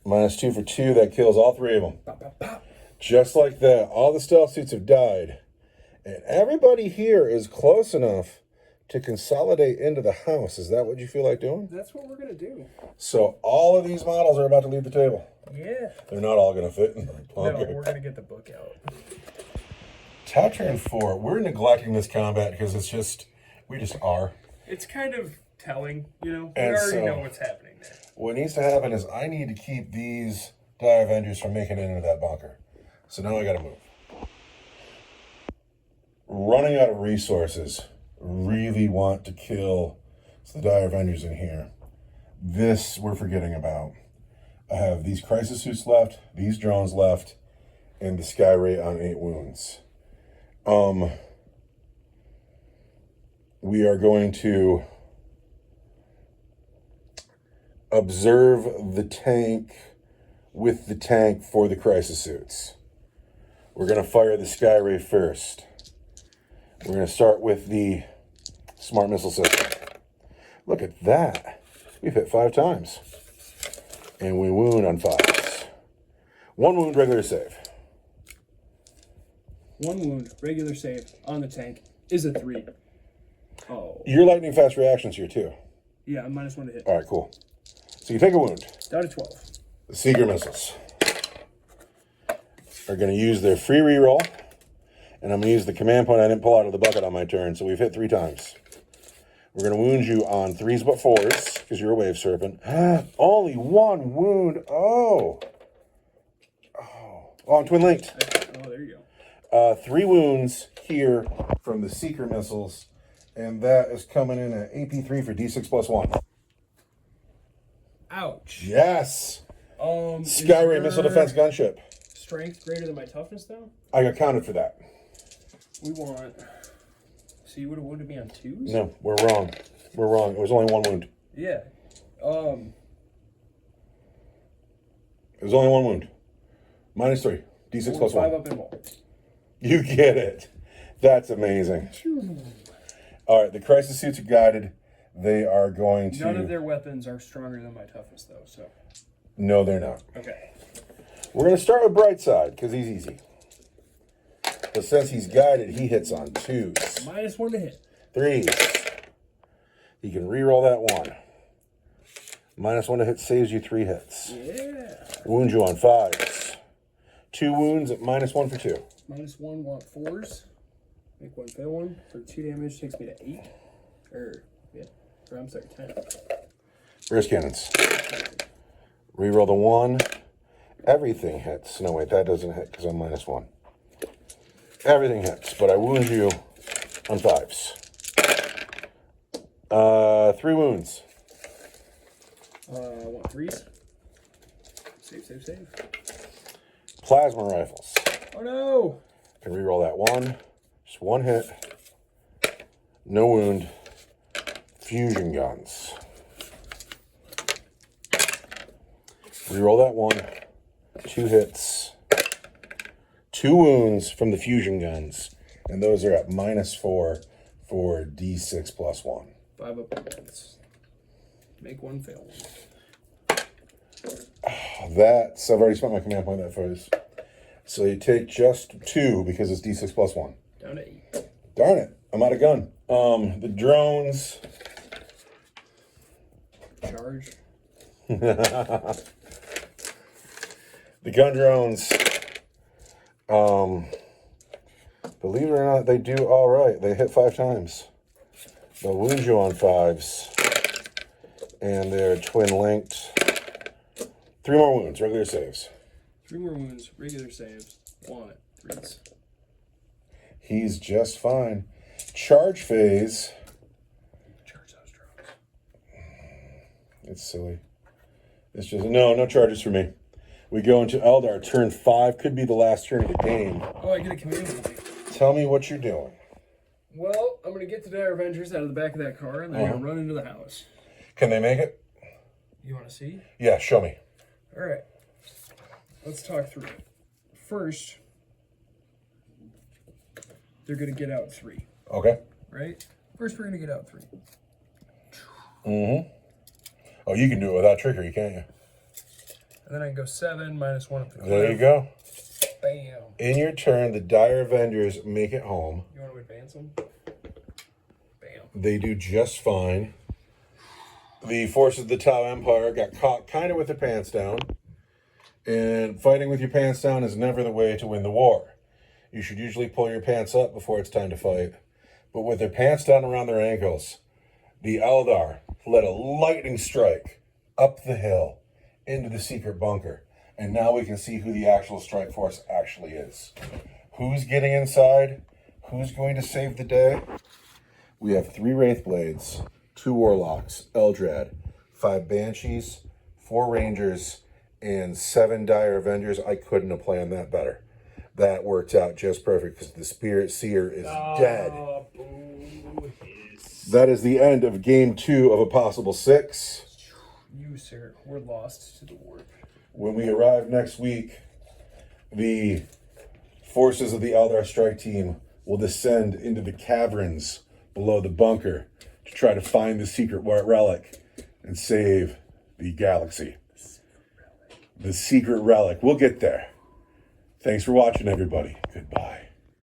[SPEAKER 1] -2 for 2, that kills all 3 of them.
[SPEAKER 2] Pop, pop, pop.
[SPEAKER 1] Just like that, all the stealth suits have died. And everybody here is close enough to consolidate into the house. Is that what you feel like doing?
[SPEAKER 2] That's what we're going to do.
[SPEAKER 1] So all of these models are about to leave the table.
[SPEAKER 2] Yeah.
[SPEAKER 1] They're not all going to fit in the bunker.
[SPEAKER 2] No, we're going to get the book out.
[SPEAKER 1] Top turn 4. We're neglecting this combat because we just are.
[SPEAKER 2] It's kind of telling, you know.
[SPEAKER 1] And
[SPEAKER 2] we already
[SPEAKER 1] so,
[SPEAKER 2] know what's happening there.
[SPEAKER 1] What needs to happen is I need to keep these Dire Avengers from making it into that bunker. So now I got to move. Running out of resources. Really want to kill the Dire Avengers in here. This we're forgetting about. I have these crisis suits left, these drones left, and the Sky Ray on 8 wounds. We are going to observe the tank with the tank for the crisis suits. We're going to fire the Sky Ray first. We're going to start with the smart missile system. Look at that. We've hit 5 times. And we wound on 5s. 1 wound, regular save.
[SPEAKER 2] 1 wound, regular save on the tank is a 3. Oh.
[SPEAKER 1] Your lightning fast reactions here too.
[SPEAKER 2] Yeah, I'm -1 to hit.
[SPEAKER 1] All right, cool. So you take a wound.
[SPEAKER 2] Down to 12.
[SPEAKER 1] The Seeker missiles are going to use their free reroll. And I'm going to use the command point I didn't pull out of the bucket on my turn. So we've hit 3 times. We're going to wound you on 3s but 4s because you're a wave serpent. Only 1 wound. Oh, I'm twin linked.
[SPEAKER 2] Oh, there you go.
[SPEAKER 1] 3 wounds here from the Seeker missiles. And that is coming in at AP3 for D6 plus 1.
[SPEAKER 2] Ouch.
[SPEAKER 1] Yes. Sky Ray missile defense gunship.
[SPEAKER 2] Strength greater than my toughness, though?
[SPEAKER 1] I got counted for that.
[SPEAKER 2] We want... So you would have wounded me on 2s?
[SPEAKER 1] No, we're wrong. We're wrong. It was only 1 wound.
[SPEAKER 2] Yeah.
[SPEAKER 1] It was only 1 wound. -3. D6 plus 1.
[SPEAKER 2] 5 up and roll.
[SPEAKER 1] You get it. That's amazing. All right, the crisis suits are guided. They are going to...
[SPEAKER 2] None of their weapons are stronger than my toughness, though, so...
[SPEAKER 1] No, they're not.
[SPEAKER 2] Okay.
[SPEAKER 1] We're going to start with Brightside, because he's easy. But since he's guided, he hits on 2s.
[SPEAKER 2] -1 to hit.
[SPEAKER 1] 3s. He can re-roll that 1. -1 to hit saves you 3 hits.
[SPEAKER 2] Yeah.
[SPEAKER 1] Wounds you on 5s. 2 wounds at -1 for 2.
[SPEAKER 2] -1, want 4s. Make 1, fail 1. For 2 damage, takes me to 8. Or I'm sorry, 10.
[SPEAKER 1] Burst cannons. Reroll the 1. Everything hits. No, wait, that doesn't hit because I'm -1. Everything hits, but I wound you on 5s. 3 wounds.
[SPEAKER 2] I want 3s. Save.
[SPEAKER 1] Plasma rifles.
[SPEAKER 2] Oh no!
[SPEAKER 1] Can reroll that 1. Just 1 hit. No wound. Fusion guns. Reroll that 1. 2 hits. 2 wounds from the fusion guns. And those are at -4 for D6 plus 1.
[SPEAKER 2] 5 up and rolls. Make 1, fail 1.
[SPEAKER 1] That's... I've already spent my command point that first. So you take just 2 because it's D6 plus 1.
[SPEAKER 2] Down to 8.
[SPEAKER 1] Darn it. I'm out of gun. The drones...
[SPEAKER 2] Charge.
[SPEAKER 1] The gun drones, believe it or not, they do all right. They hit 5 times. They'll wound you on 5s. And they're twin linked. 3 more wounds, regular saves.
[SPEAKER 2] 3 more wounds, regular saves. 1, 3s.
[SPEAKER 1] He's just fine. Charge phase.
[SPEAKER 2] Charge those drones.
[SPEAKER 1] It's silly. It's just, no charges for me. We go into Eldar, turn 5, could be the last turn of the game.
[SPEAKER 2] Oh, I get a command point.
[SPEAKER 1] Tell me what you're doing.
[SPEAKER 2] Well, I'm going to get the Dire Avengers out of the back of that car, and then I'm going to run into the house.
[SPEAKER 1] Can they make it?
[SPEAKER 2] You want to see?
[SPEAKER 1] Yeah, show me.
[SPEAKER 2] All right. Let's talk through it. First, they're going to get out 3.
[SPEAKER 1] Okay.
[SPEAKER 2] Right? First, we're going to get out 3.
[SPEAKER 1] Mm-hmm. Oh, you can do it without trickery, can't you?
[SPEAKER 2] And then I can go 7 minus 1 of the cliff.
[SPEAKER 1] There you go.
[SPEAKER 2] Bam.
[SPEAKER 1] In your turn, the Dire Avengers make it home.
[SPEAKER 2] You want to advance them? Bam.
[SPEAKER 1] They do just fine. The forces of the Tau Empire got caught kind of with their pants down. And fighting with your pants down is never the way to win the war. You should usually pull your pants up before it's time to fight. But with their pants down around their ankles, the Eldar led a lightning strike up the hill into the secret bunker. And now we can see who the actual strike force actually is. Who's getting inside? Who's going to save the day? We have 3 Wraithblades, 2 Warlocks, Eldrad, 5 Banshees, 4 Rangers, and 7 Dire Avengers. I couldn't have planned that better. That worked out just perfect because the Spirit Seer is dead. That is the end of game 2 of a possible 6.
[SPEAKER 2] You, sir, were lost to the warp.
[SPEAKER 1] When we arrive next week, the forces of the Eldar Strike Team will descend into the caverns below the bunker to try to find the secret relic and save the galaxy. The secret relic. We'll get there. Thanks for watching, everybody. Goodbye.